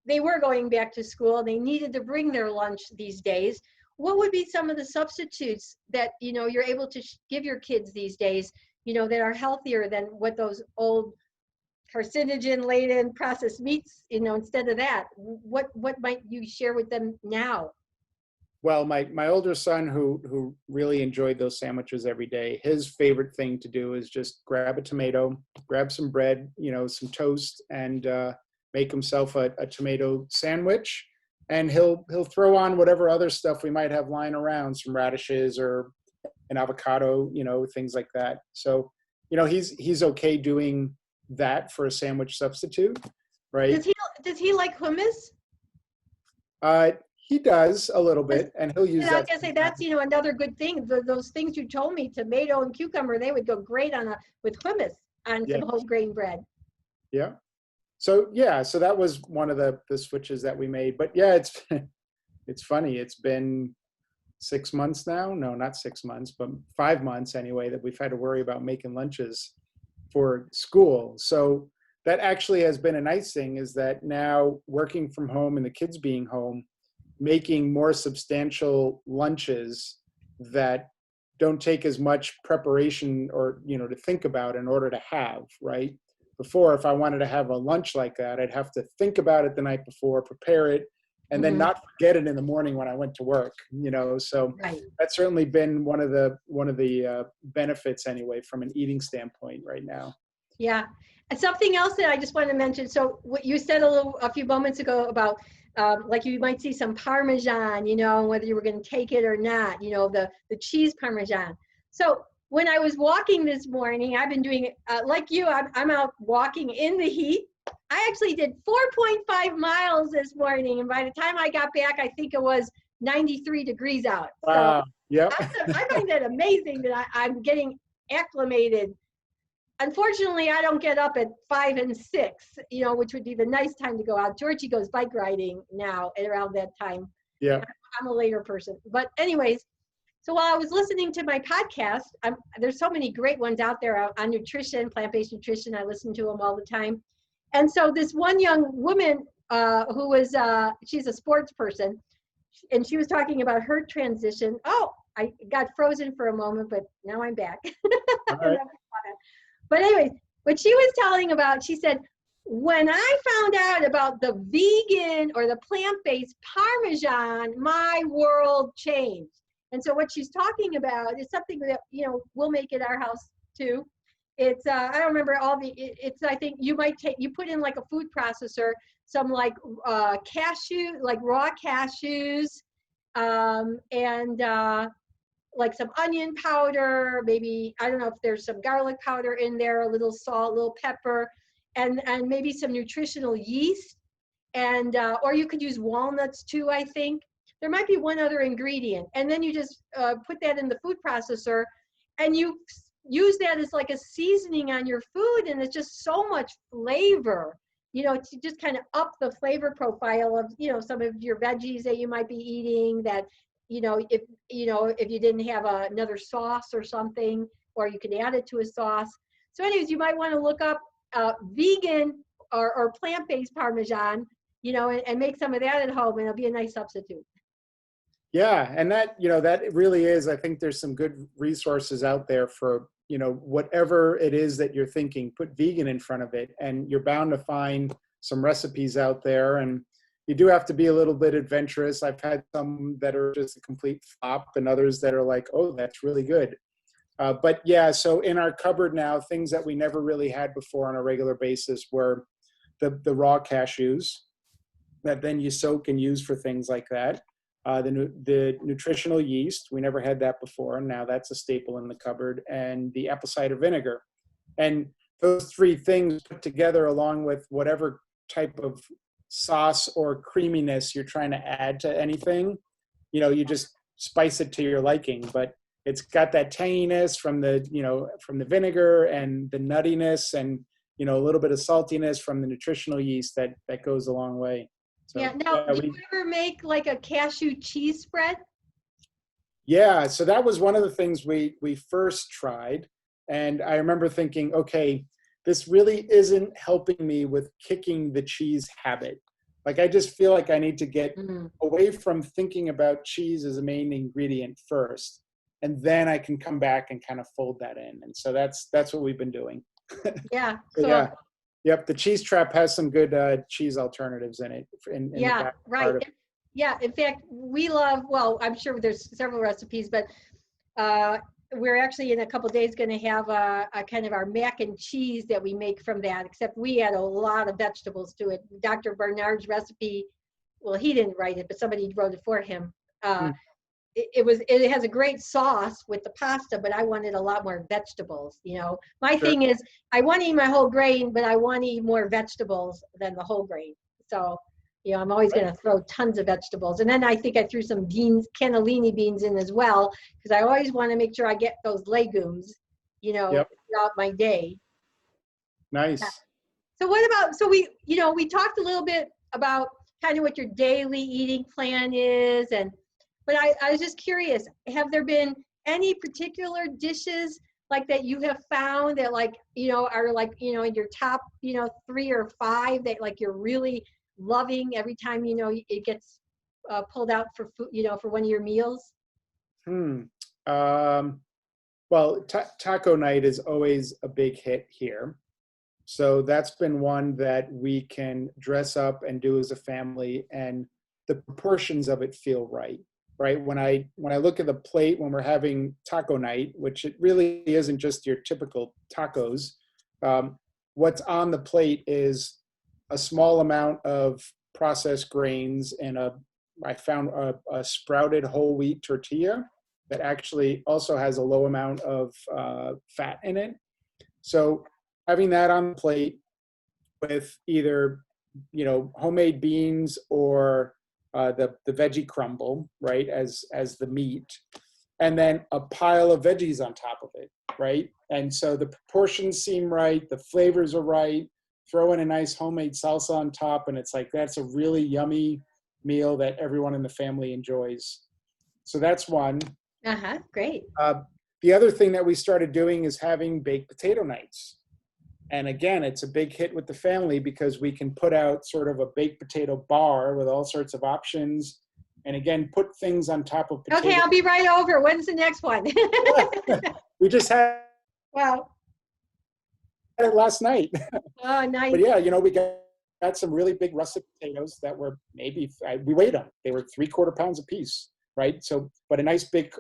they were going back to school, they needed to bring their lunch these days. What would be some of the substitutes that, you know, you're able to give your kids these days, you know, that are healthier than what those old carcinogen-laden processed meats, you know, instead of that? What might you share with them now? Well, my older son, who really enjoyed those sandwiches every day, his favorite thing to do is just grab a tomato, grab some bread, you know, some toast, and make himself a tomato sandwich. And he'll throw on whatever other stuff we might have lying around, some radishes or an avocado, you know, things like that. So, you know, he's okay doing that for a sandwich substitute, right? Does he like hummus? He does a little bit, and he'll use And I was that. gonna say that's, you know, another good thing. Those things you told me, tomato and cucumber, they would go great with hummus on Yeah. some whole grain bread. Yeah. So yeah, so that was one of the switches that we made. But yeah, it's funny. It's been 6 months now. No, not 6 months, but 5 months anyway, that we've had to worry about making lunches for school. So that actually has been a nice thing, is that now working from home and the kids being home, making more substantial lunches that don't take as much preparation or, you know, to think about in order to have, right? Before, if I wanted to have a lunch like that, I'd have to think about it the night before, prepare it, and then not forget it in the morning when I went to work, you know. So Right. that's certainly been one of the benefits anyway, from an eating standpoint right now. Yeah. And something else that I just wanted to mention. So what you said a few moments ago about like you might see some Parmesan, you know, whether you were going to take it or not, you know, the cheese Parmesan. So when I was walking this morning, I've been doing like you, I'm out walking in the heat. I actually did 4.5 miles this morning, and by the time I got back, I think it was 93 degrees out. Wow. So Yep. I find that amazing that I'm getting acclimated. Unfortunately, I don't get up at 5 and 6, you know, which would be the nice time to go out. Georgie goes bike riding now at around that time. Yeah. I'm a later person. But anyways, so while I was listening to my podcast, there's so many great ones out there on nutrition, plant-based nutrition. I listen to them all the time. And so this one young woman who was, she's a sports person, and she was talking about her transition. Oh, I got frozen for a moment, but now I'm back. All right. But anyways, what she was telling about, she said, when I found out about the vegan or the plant-based Parmesan, my world changed. And so what she's talking about is something that, you know, we'll make at our house too. It's, I don't remember all it's, I think you put in like a food processor, some like cashew, like raw cashews, and like some onion powder, maybe, I don't know if there's some garlic powder in there, a little salt, a little pepper, and maybe some nutritional yeast. And, or you could use walnuts too, I think. There might be one other ingredient. And then you just put that in the food processor, and you use that as like a seasoning on your food, and it's just so much flavor. You know, to just kind of up the flavor profile of, you know, some of your veggies that you might be eating, that if you didn't have another sauce or something, or you could add it to a sauce. So anyways, you might want to look up vegan or plant-based Parmesan, and make some of that at home, and it'll be a nice substitute. Yeah, and that really is, I think there's some good resources out there for, whatever it is that you're thinking, put vegan in front of it, and you're bound to find some recipes out there. And you do have to be a little bit adventurous. I've had some that are just a complete flop, and others that are like, oh, that's really good. But yeah, so in our cupboard now, things that we never really had before on a regular basis were the raw cashews that then you soak and use for things like that. The nutritional yeast, we never had that before, and now that's a staple in the cupboard, and the apple cider vinegar. And those three things put together, along with whatever type of sauce or creaminess you're trying to add to anything, you just spice it to your liking. But it's got that tanginess from the vinegar, and the nuttiness, and a little bit of saltiness from the nutritional yeast that goes a long way. So, yeah. Now, do you ever make like a cashew cheese spread? Yeah, so that was one of the things we first tried, and I remember thinking, okay, this really isn't helping me with kicking the cheese habit. Like, I just feel like I need to get away from thinking about cheese as a main ingredient first, and then I can come back and kind of fold that in. And so that's what we've been doing. Yeah. So yeah. Yep, the Cheese Trap has some good cheese alternatives in it. Yeah, the back right. part of Yeah, in fact, we love, well, I'm sure there's several recipes, but we're actually in a couple days going to have a kind of our mac and cheese that we make from that, except we add a lot of vegetables to it. Dr. Barnard's recipe, well, he didn't write it, but somebody wrote it for him. It has a great sauce with the pasta, but I wanted a lot more vegetables. My thing is, I want to eat my whole grain, but I want to eat more vegetables than the whole grain. So, I'm always going to throw tons of vegetables. And then I think I threw some beans, cannellini beans in as well, because I always want to make sure I get those legumes, throughout my day. Nice. Yeah. So we talked a little bit about kind of what your daily eating plan is, but I was just curious, have there been any particular dishes like that you have found that are in your top, 3 or 5 that like you're really loving every time, it gets pulled out for food, for one of your meals? Well, taco night is always a big hit here. So that's been one that we can dress up and do as a family, and the proportions of it feel right. Right? When I look at the plate when we're having taco night, which it really isn't just your typical tacos, what's on the plate is a small amount of processed grains and I found a sprouted whole wheat tortilla that actually also has a low amount of fat in it. So having that on the plate with either, homemade beans or the veggie crumble, right, as the meat, and then a pile of veggies on top of it, right? And so the proportions seem right, the flavors are right. Throw in a nice homemade salsa on top, and it's like that's a really yummy meal that everyone in the family enjoys. So that's one. Great. The other thing that we started doing is having baked potato nights. And again, it's a big hit with the family because we can put out sort of a baked potato bar with all sorts of options. And again, put things on top of potatoes. Okay, I'll be right over. When's the next one? We just had Wow. it last night. Oh, nice. But yeah, we got some really big russet potatoes that were we weighed them. They were 3/4 pounds a piece, right? So, but a nice big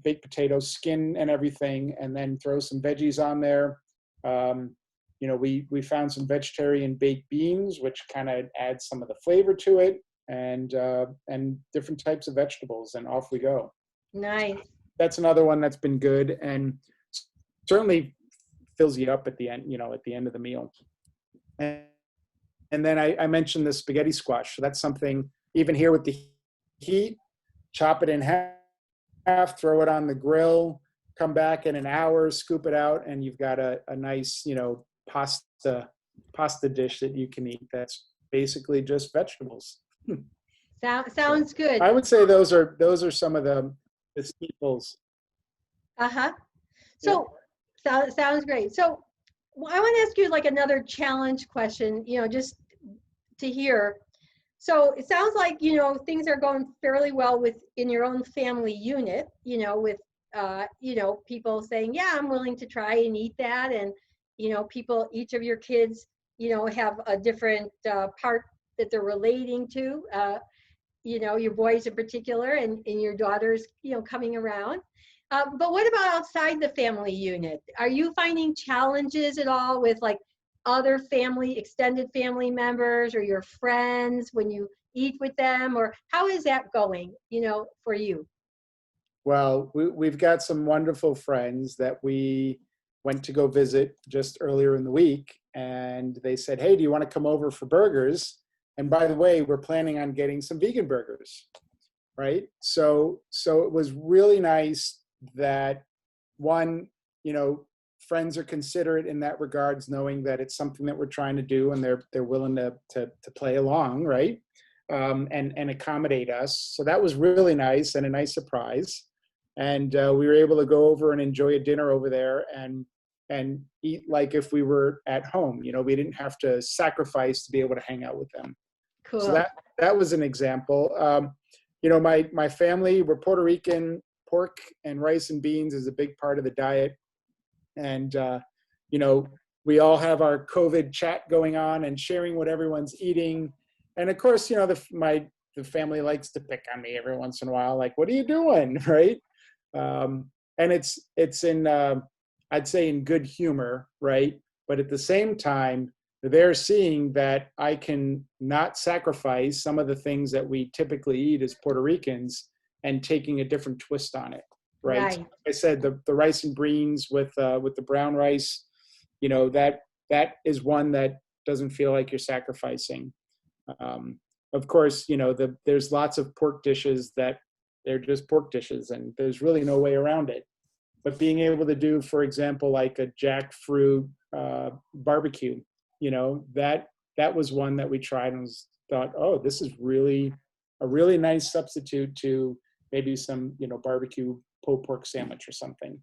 baked potato, skin and everything, and then throw some veggies on there. We found some vegetarian baked beans, which kind of adds some of the flavor to it, and different types of vegetables, and off we go. Nice. That's another one that's been good, and certainly fills you up at the end, at the end of the meal. And then I mentioned the spaghetti squash. So that's something, even here with the heat, chop it in half, throw it on the grill, come back in an hour, scoop it out, and you've got a nice, pasta dish that you can eat that's basically just vegetables. So Sounds good. I would say those are some of the staples. Uh-huh. Yeah. So, sounds great. So, I want to ask you like another challenge question, just to hear. So it sounds like, things are going fairly well in your own family unit, with, people saying, yeah, I'm willing to try and eat that. And, each of your kids, have a different part that they're relating to, your boys in particular, and your daughters, coming around. But what about outside the family unit? Are you finding challenges at all with like other extended family members or your friends when you eat with them, or how is that going, for you? Well, we've got some wonderful friends that we went to go visit just earlier in the week, and they said, "Hey, do you want to come over for burgers? And by the way, we're planning on getting some vegan burgers." Right? So it was really nice that one, friends are considerate in that regards, knowing that it's something that we're trying to do, and they're willing to play along, right? And accommodate us. So that was really nice and a nice surprise. And we were able to go over and enjoy a dinner over there and eat like if we were at home. We didn't have to sacrifice to be able to hang out with them. So Cool. that was an example. My family, we're Puerto Rican. Pork and rice and beans is a big part of the diet. And, we all have our COVID chat going on and sharing what everyone's eating. And of course, the family likes to pick on me every once in a while, like, what are you doing? Right. And it's in, I'd say in good humor, right? But at the same time, they're seeing that I can not sacrifice some of the things that we typically eat as Puerto Ricans and taking a different twist on it, right? So Right. like I said, the rice and beans with the brown rice, that is one that doesn't feel like you're sacrificing. Of course, there's lots of pork dishes that they're just pork dishes, and there's really no way around it. But being able to do, for example, like a jackfruit barbecue, that was one that we tried and thought, oh, this is really a really nice substitute to maybe some, barbecue pulled pork sandwich or something.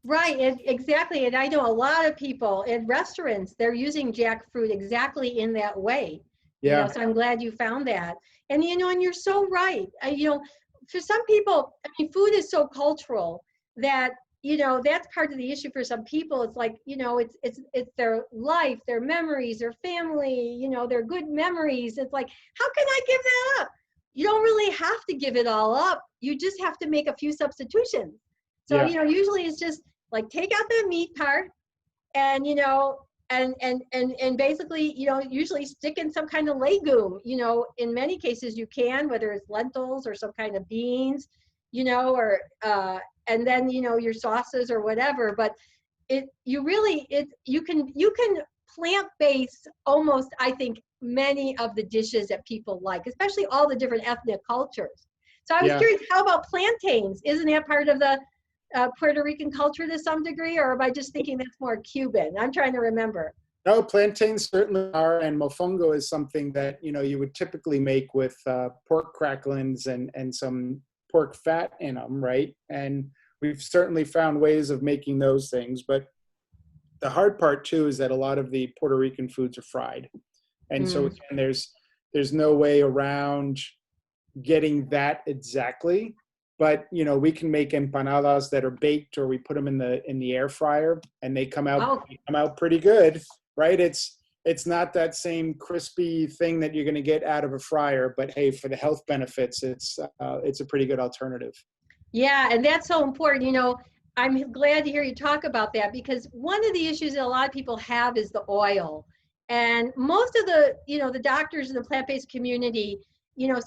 Right, exactly. And I know a lot of people in restaurants, they're using jackfruit exactly in that way. Yeah, So I'm glad you found that. And and you're so right. For some people, I mean, food is so cultural that that's part of the issue for some people. It's like, it's their life, their memories, their family, their good memories. It's like, how can I give that up? You don't really have to give it all up. You just have to make a few substitutions. So, yeah, usually it's just like take out the meat part and and basically usually stick in some kind of legume. In many cases you can, whether it's lentils or some kind of beans, or and then your sauces or whatever. But you can plant-based almost, I think, many of the dishes that people like, especially all the different ethnic cultures. So I was yeah. curious, how about plantains? Isn't that part of the Puerto Rican culture to some degree, or am I just thinking that's more Cuban? I'm trying to remember. No, plantains certainly are, and mofongo is something that you would typically make with pork cracklings and some pork fat in them, right? And we've certainly found ways of making those things, but the hard part too is that a lot of the Puerto Rican foods are fried, and so Mm. again, there's no way around getting that exactly. But we can make empanadas that are baked, or we put them in the air fryer, and they come Oh, out pretty good, right? It's not that same crispy thing that you're going to get out of a fryer, but hey, for the health benefits, it's a pretty good alternative. yeah, and that's so important. I'm glad to hear you talk about that, because one of the issues that a lot of people have is the oil. And most of the doctors in the plant-based community,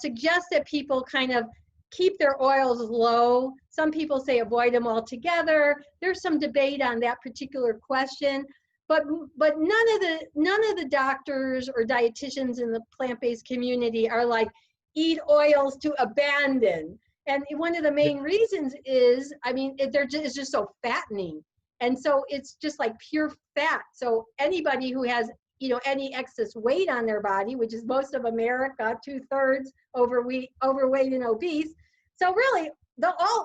suggest that people kind of keep their oils low. Some people say avoid them altogether. There's some debate on that particular question. But none of the doctors or dietitians in the plant-based community are like, eat oils to abandon. And one of the main reasons is, I mean, it's just so fattening. And so it's just like pure fat. So anybody who has any excess weight on their body, which is most of America, 2/3 overweight and obese. So really,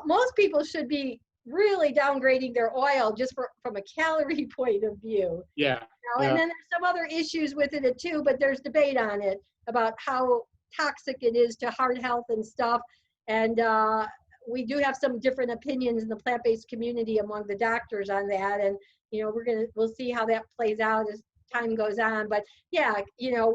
most people should be really downgrading their oil just from a calorie point of view. Yeah. And then there's some other issues with it too, but there's debate on it about how toxic it is to heart health and stuff. And we do have some different opinions in the plant-based community among the doctors on that. And, we'll see how that plays out as time goes on. But yeah,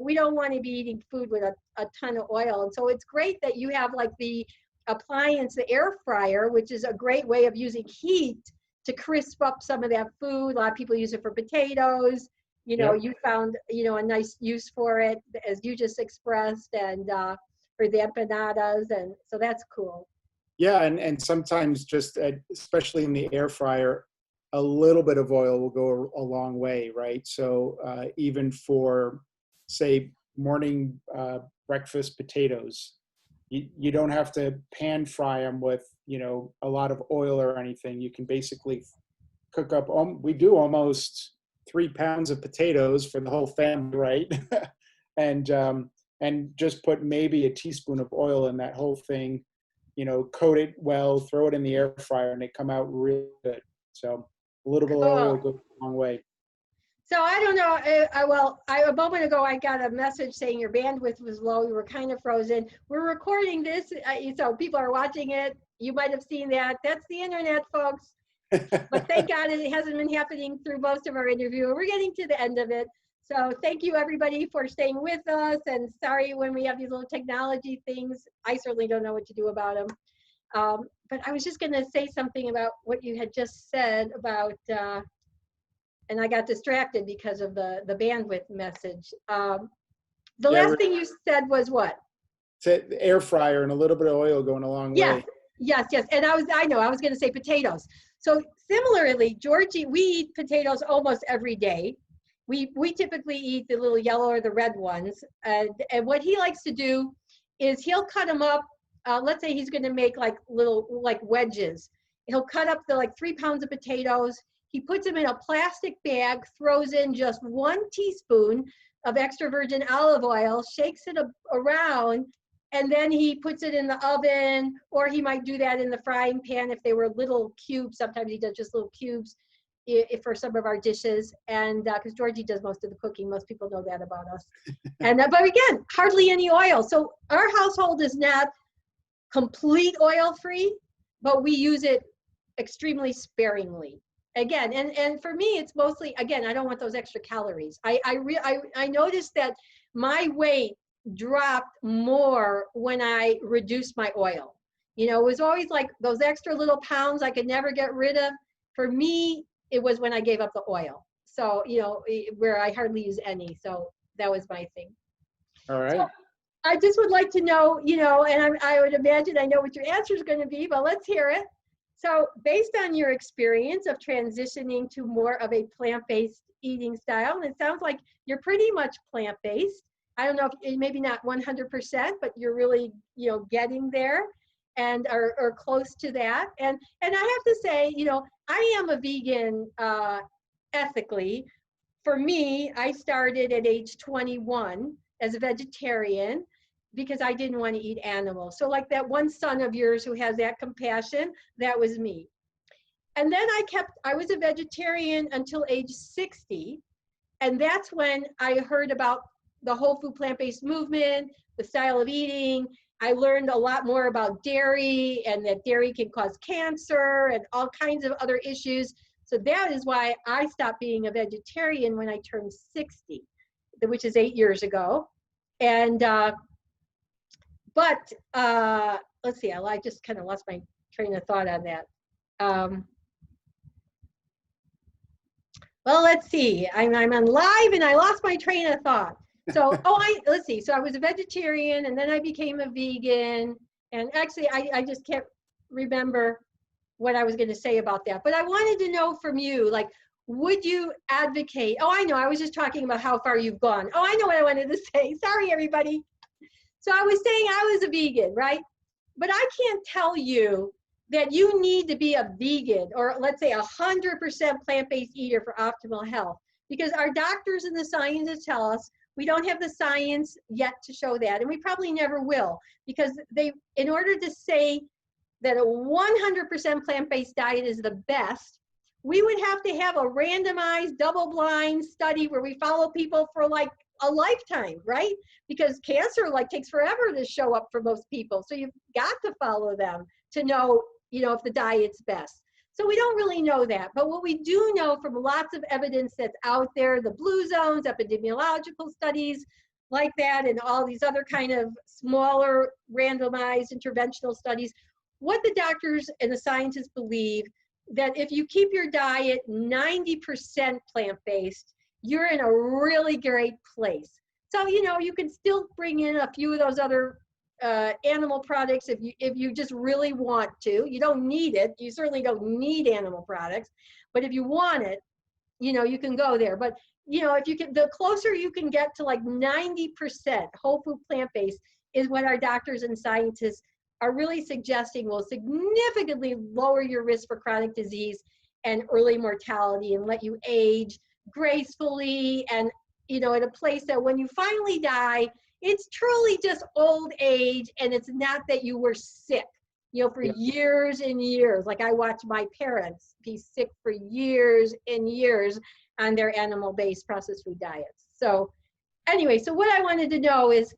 we don't want to be eating food with a ton of oil. And so it's great that you have like the appliance, the air fryer, which is a great way of using heat to crisp up some of that food. A lot of people use it for potatoes. You found, a nice use for it, as you just expressed, and for the empanadas. And so that's cool. Yeah. And sometimes just, especially in the air fryer, a little bit of oil will go a long way, right? So even for, say, morning breakfast potatoes, you don't have to pan fry them with, a lot of oil or anything. You can basically cook up, we do almost 3 pounds of potatoes for the whole family, right? and just put maybe a teaspoon of oil in that whole thing, coat it well, throw it in the air fryer, and they come out really good. So a little bit of oil goes a long way. So I don't know. A moment ago, I got a message saying your bandwidth was low. You were kind of frozen. We're recording this, so people are watching it. You might have seen that. That's the internet, folks. But thank God it hasn't been happening through most of our interview. We're getting to the end of it. So thank you, everybody, for staying with us. And sorry when we have these little technology things. I certainly don't know what to do about them. But I was just going to say something about what you had just said about, and I got distracted because of the bandwidth message. The last thing you said was what? The air fryer and a little bit of oil going a long way. Yes. And I was going to say potatoes. So similarly, Georgie, we eat potatoes almost every day. We typically eat the little yellow or the red ones. And what he likes to do is he'll cut them up. Let's say he's going to make like little wedges. He'll cut up the 3 pounds of potatoes. He puts them in a plastic bag, throws in just 1 teaspoon of extra virgin olive oil, shakes it around, and then he puts it in the oven, or he might do that in the frying pan if they were little cubes. Sometimes he does just little cubes for some of our dishes. And because Georgie does most of the cooking, most people know that about us. And but again, hardly any oil. So our household is not complete oil free, but we use it extremely sparingly. Again, and for me, it's mostly, again, I don't want those extra calories. I noticed that my weight dropped more when I reduced my oil. It was always like those extra little pounds I could never get rid of. For me, it was when I gave up the oil. So, where I hardly use any. So that was my thing. All right. So I just would like to know, and I would imagine I know what your answer is going to be, but let's hear it. So based on your experience of transitioning to more of a plant-based eating style, and it sounds like you're pretty much plant-based. I don't know if maybe not 100%, but you're really, getting there and are close to that. And I have to say, I am a vegan ethically. For me, I started at age 21 as a vegetarian because I didn't want to eat animals. So like that one son of yours who has that compassion, that was me. And then I was a vegetarian until age 60. And that's when I heard about the whole food plant-based movement, the style of eating. I learned a lot more about dairy and that dairy can cause cancer and all kinds of other issues. So that is why I stopped being a vegetarian when I turned 60, which is 8 years ago. And, but let's see, I just kind of lost my train of thought on that. Well, let's see, I'm on live and I lost my train of thought. So, let's see. So I was a vegetarian and then I became a vegan. And actually, I just can't remember what I was going to say about that. But I wanted to know from you, like, would you advocate? Oh, I know. I was just talking about how far you've gone. Oh, I know what I wanted to say. Sorry, everybody. So I was saying I was a vegan, right? But I can't tell you that you need to be a vegan or let's say 100% plant-based eater for optimal health. because our doctors and the scientists tell us we don't have the science yet to show that, and we probably never will, because in order to say that a 100% plant-based diet is the best, we would have to have a randomized double-blind study where we follow people for like a lifetime, right? Because cancer like takes forever to show up for most people. So you've got to follow them to know, if the diet's best. So we don't really know that. But what we do know from lots of evidence that's out there, the blue zones, epidemiological studies like that, and all these other kind of smaller randomized interventional studies, what the doctors and the scientists believe that if you keep your diet 90% plant-based, you're in a really great place. So, you can still bring in a few of those other animal products if you just really want to. You don't need it. You certainly don't need animal products. But if you want it, you can go there. But, if you can, the closer you can get to like 90% whole food plant-based is what our doctors and scientists are really suggesting will significantly lower your risk for chronic disease and early mortality, and let you age gracefully and, at a place that when you finally die, it's truly just old age, and it's not that you were sick, for years and years. Like I watched my parents be sick for years and years on their animal-based processed food diets. So anyway, so what I wanted to know is,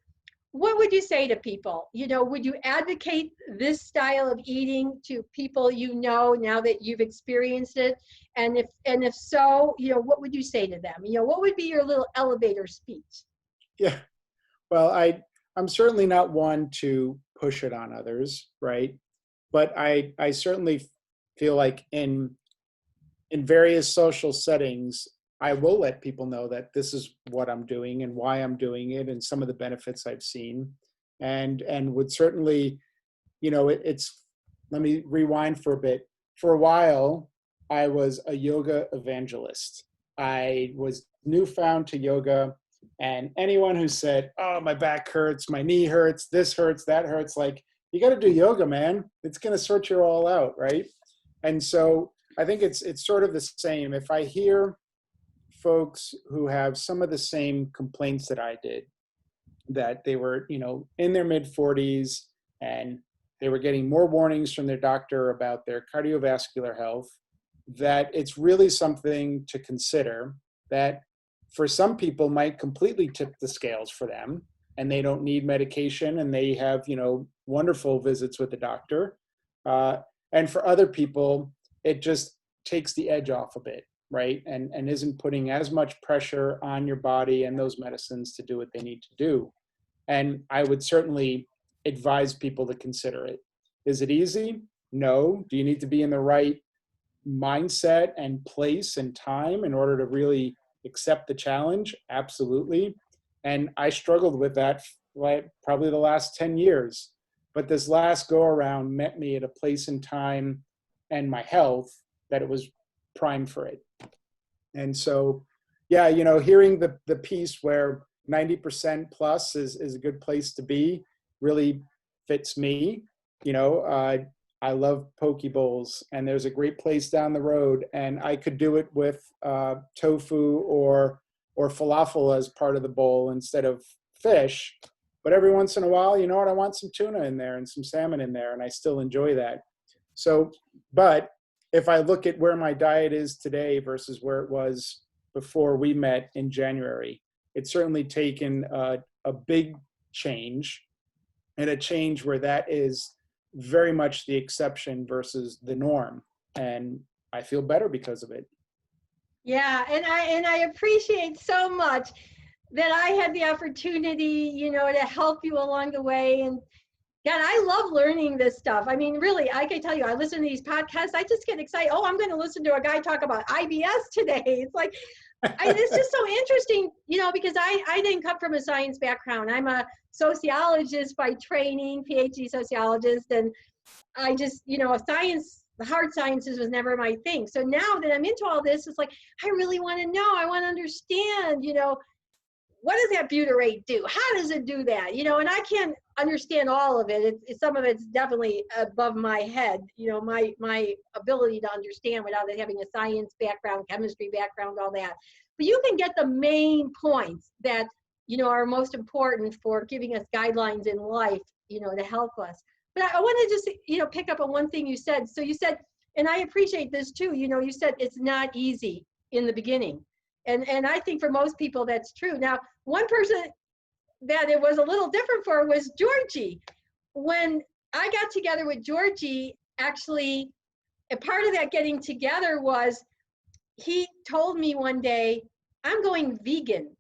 what would you say to people? Would you advocate this style of eating to people now that you've experienced it? And if so, what would you say to them? What would be your little elevator speech? Yeah. Well, I'm certainly not one to push it on others, right? But I certainly feel like in various social settings, I will let people know that this is what I'm doing and why I'm doing it and some of the benefits I've seen, and would certainly, let me rewind for a bit. For a while, I was a yoga evangelist. I was newfound to yoga, and anyone who said, oh, my back hurts, my knee hurts, this hurts, that hurts, like, you got to do yoga, man. It's going to sort you all out, right? And so I think it's sort of the same. If I hear folks who have some of the same complaints that I did, that they were, in their mid-40s and they were getting more warnings from their doctor about their cardiovascular health, that it's really something to consider, that for some people might completely tip the scales for them, and they don't need medication, and they have, wonderful visits with the doctor. And for other people, it just takes the edge off a bit, right? And isn't putting as much pressure on your body and those medicines to do what they need to do. And I would certainly advise people to consider it. Is it easy? No. Do you need to be in the right mindset and place and time in order to really accept the challenge? Absolutely. And I struggled with that probably the last 10 years. But this last go around met me at a place and time and my health that it was primed for it. And so, yeah, hearing the piece where 90% plus is a good place to be really fits me. I love poke bowls, and there's a great place down the road, and I could do it with tofu or falafel as part of the bowl instead of fish. But every once in a while, I want some tuna in there and some salmon in there, and I still enjoy that. So, but if I look at where my diet is today versus where it was before we met in January, it's certainly taken a big change, and a change where that is very much the exception versus the norm. And I feel better because of it. Yeah, and I appreciate so much that I had the opportunity, to help you along the way. And God, I love learning this stuff. I mean, really, I can tell you, I listen to these podcasts, I just get excited. Oh, I'm going to listen to a guy talk about IBS today. It's like, it's just so interesting, because I didn't come from a science background. I'm a sociologist by training, PhD sociologist. And I just, science, the hard sciences was never my thing. So now that I'm into all this, it's like, I really want to know, I want to understand, what does that butyrate do? How does it do that? And I can't understand all of it. Some of it's definitely above my head, my ability to understand without it having a science background, chemistry background, all that. but you can get the main points that, are most important for giving us guidelines in life, to help us. But I want to just, pick up on one thing you said. So you said, and I appreciate this too, you said it's not easy in the beginning. And I think for most people that's true. Now, one person that it was a little different for was Georgie. When I got together with Georgie, actually, a part of that getting together was he told me one day, I'm going vegan.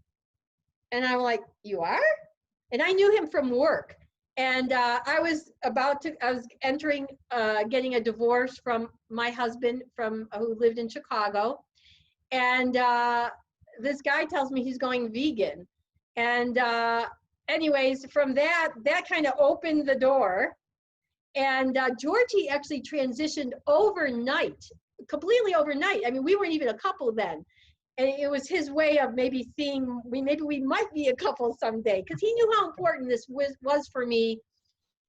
And I'm like, you are? And I knew him from work. And I was entering, getting a divorce from my husband who lived in Chicago. And this guy tells me he's going vegan. And anyways, from that kind of opened the door. And Georgie actually transitioned overnight, completely overnight. I mean, we weren't even a couple then. And it was his way of maybe seeing, maybe we might be a couple someday, because he knew how important this was for me.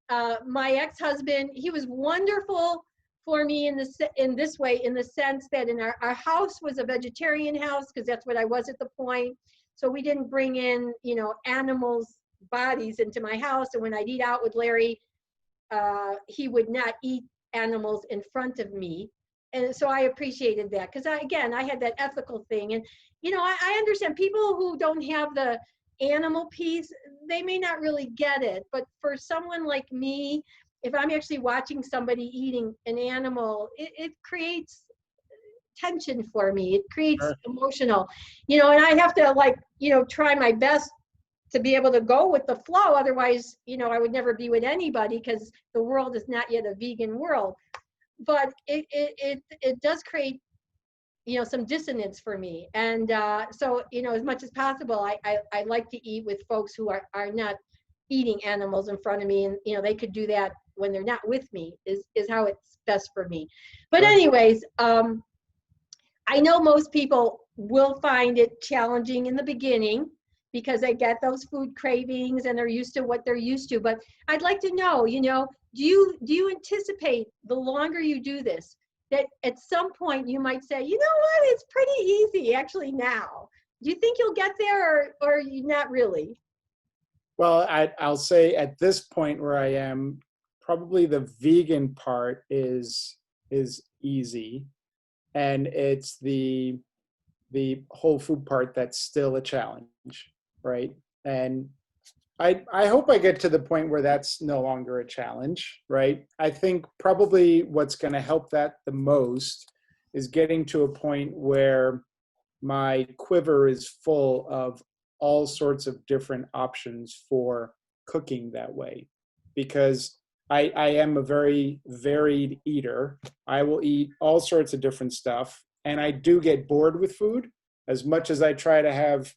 My ex-husband, he was wonderful for me in this way, in the sense that in our house was a vegetarian house, because that's what I was at the point. So we didn't bring in, animals' bodies into my house. And when I'd eat out with Larry, he would not eat animals in front of me. And so I appreciated that, because I had that ethical thing. And, I understand people who don't have the animal piece, they may not really get it. But for someone like me, if I'm actually watching somebody eating an animal, it creates tension for me. It creates emotional, and I have to try my best to be able to go with the flow. Otherwise, I would never be with anybody, because the world is not yet a vegan world. But it does create, some dissonance for me. And so, as much as possible, I like to eat with folks who are not eating animals in front of me. And, they could do that when they're not with me, is how it's best for me. But anyways, I know most people will find it challenging in the beginning, because they get those food cravings and they're used to what they're used to. But I'd like to know, do you anticipate the longer you do this, that at some point you might say, you know what, it's pretty easy actually now? Do you think you'll get there, or not really? Well, I'll say at this point where I am, probably the vegan part is easy, and it's the whole food part that's still a challenge, right? And I hope I get to the point where that's no longer a challenge, right? I think probably what's going to help that the most is getting to a point where my quiver is full of all sorts of different options for cooking that way. Because I am a very varied eater. I will eat all sorts of different stuff. And I do get bored with food. As much as I try to have,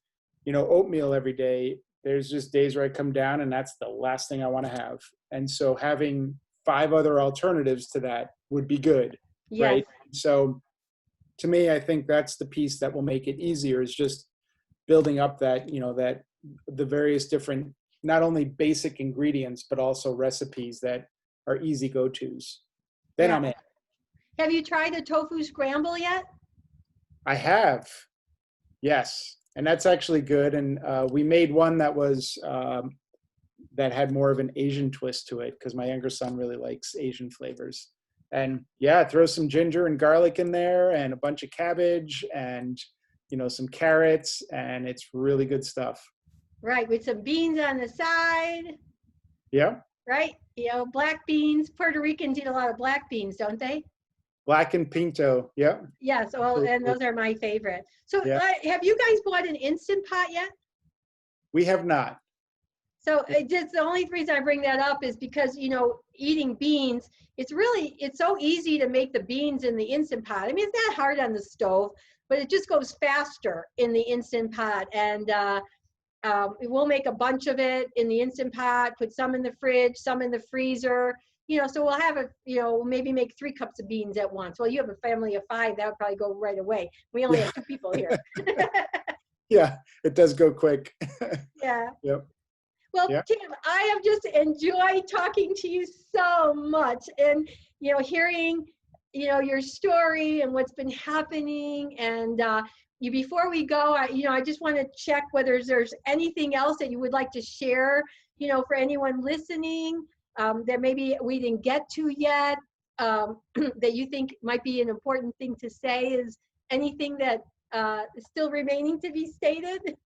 oatmeal every day, there's just days where I come down and that's the last thing I want to have. And so having 5 other alternatives to that would be good, right? So to me, I think that's the piece that will make it easier, is just building up that, that the various different, not only basic ingredients, but also recipes that are easy go-tos. Then I'm in. Have you tried the tofu scramble yet? I have, yes. And that's actually good. And we made one that was, that had more of an Asian twist to it, because my younger son really likes Asian flavors. And yeah, throw some ginger and garlic in there and a bunch of cabbage and, some carrots, and it's really good stuff. Right, with some beans on the side. Yeah. Right, black beans. Puerto Ricans eat a lot of black beans, don't they? Black and pinto, yeah. Yes, well, and those are my favorite. So have you guys bought an Instant Pot yet? We have not. So just the only reason I bring that up is because, eating beans, it's so easy to make the beans in the Instant Pot. I mean, it's not hard on the stove, but it just goes faster in the Instant Pot. And we'll make a bunch of it in the Instant Pot, put some in the fridge, some in the freezer. So we'll have maybe make 3 cups of beans at once. Well, you have a family of 5, that would probably go right away. We only have 2 people here. Yeah, it does go quick. Yeah. Yep. Well, Tim, I have just enjoyed talking to you so much, and hearing your story and what's been happening, and before we go, I just want to check whether there's anything else that you would like to share, for anyone listening, that maybe we didn't get to yet, that you think might be an important thing to say. Is anything that is still remaining to be stated?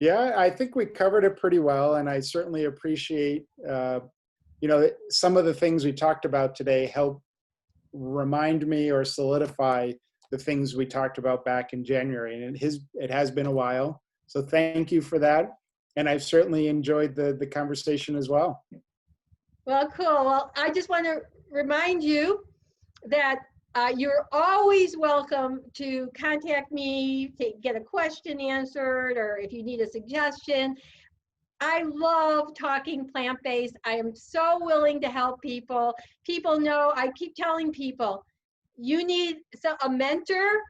Yeah, I think we covered it pretty well, and I certainly appreciate, some of the things we talked about today help remind me or solidify the things we talked about back in January. And it has been a while. So thank you for that. And I've certainly enjoyed the conversation as well. Well, cool. Well, I just want to remind you that you're always welcome to contact me to get a question answered, or if you need a suggestion. I love talking plant-based. I am so willing to help people. People know, I keep telling people, you need a mentor,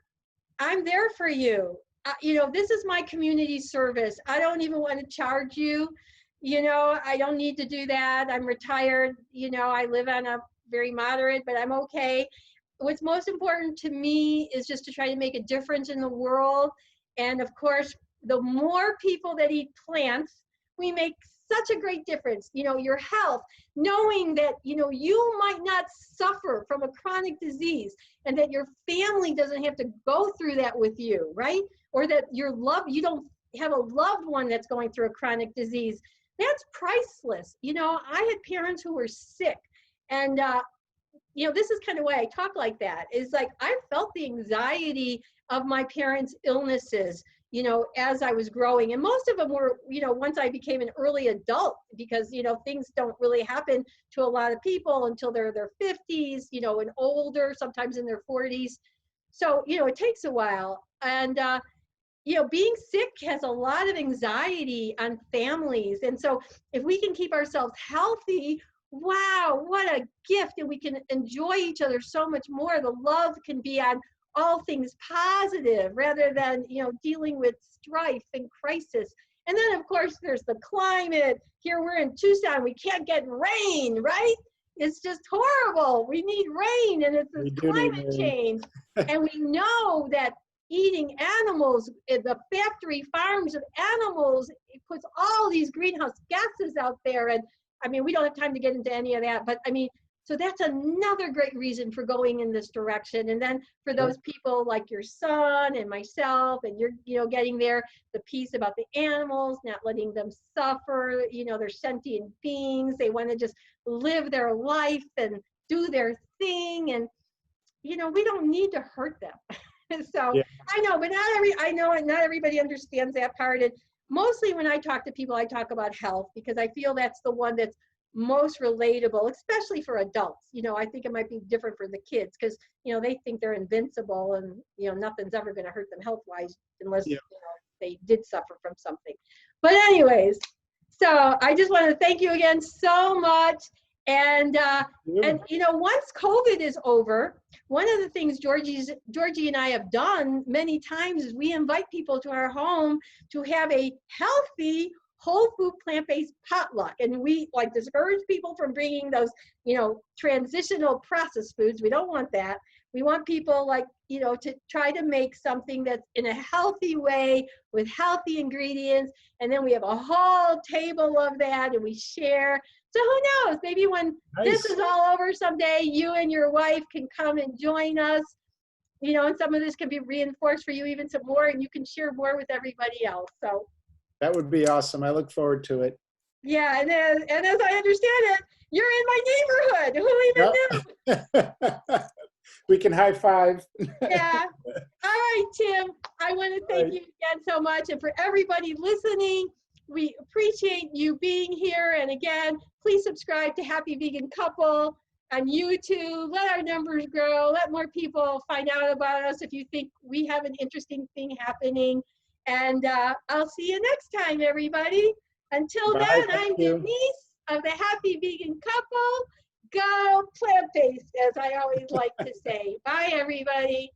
I'm there for you. This is my community service. I don't even want to charge you. I don't need to do that. I'm retired. I live on a very moderate, but I'm okay. What's most important to me is just to try to make a difference in the world. And of course, the more people that eat plants, we make such a great difference. Your health, knowing that, you might not suffer from a chronic disease, and that your family doesn't have to go through that with you, right? Or that you don't have a loved one that's going through a chronic disease. That's priceless. I had parents who were sick, and this is kind of why I talk like that, is like I felt the anxiety of my parents' illnesses, as I was growing. And most of them were, once I became an early adult, because, things don't really happen to a lot of people until they're in their 50s, and older, sometimes in their 40s. So, it takes a while. And, being sick has a lot of anxiety on families. And so if we can keep ourselves healthy, wow, what a gift. And we can enjoy each other so much more. The love can be on all things positive rather than, dealing with strife and crisis. And then of course there's the climate. Here we're in Tucson, we can't get rain, right? It's just horrible. We need rain, and it's this climate change. And we know that eating animals, the factory farms of animals, it puts all these greenhouse gases out there. And I mean, we don't have time to get into any of that, but I mean, so that's another great reason for going in this direction. And then for those people like your son and myself, and you're, getting there, the piece about the animals, not letting them suffer, they're sentient beings. They want to just live their life and do their thing. And, we don't need to hurt them. So yeah. I know, but not everybody understands that part. And mostly when I talk to people, I talk about health, because I feel that's the one that's most relatable, especially for adults. I think it might be different for the kids, because they think they're invincible, and nothing's ever going to hurt them health-wise unless they did suffer from something. But anyways, so I just want to thank you again so much. And once COVID is over, one of the things Georgie and I have done many times is we invite people to our home to have a healthy, whole food, plant-based potluck. And we discourage people from bringing those, transitional processed foods. We don't want that. We want people to try to make something that's in a healthy way with healthy ingredients. And then we have a whole table of that, and we share. So who knows, maybe when this is all over someday, you and your wife can come and join us, and some of this can be reinforced for you even some more, and you can share more with everybody else. So that would be awesome. I look forward to it. Yeah, and as I understand it, you're in my neighborhood. Who even knew? We can high five. Yeah. All right, Tim. I want to thank you again so much. And for everybody listening, we appreciate you being here. And again, please subscribe to Happy Vegan Couple on YouTube. Let our numbers grow. Let more people find out about us if you think we have an interesting thing happening. And I'll see you next time, everybody. Until then, I'm Denise of the Happy Vegan Couple. Go plant-based, as I always like to say. Bye, everybody.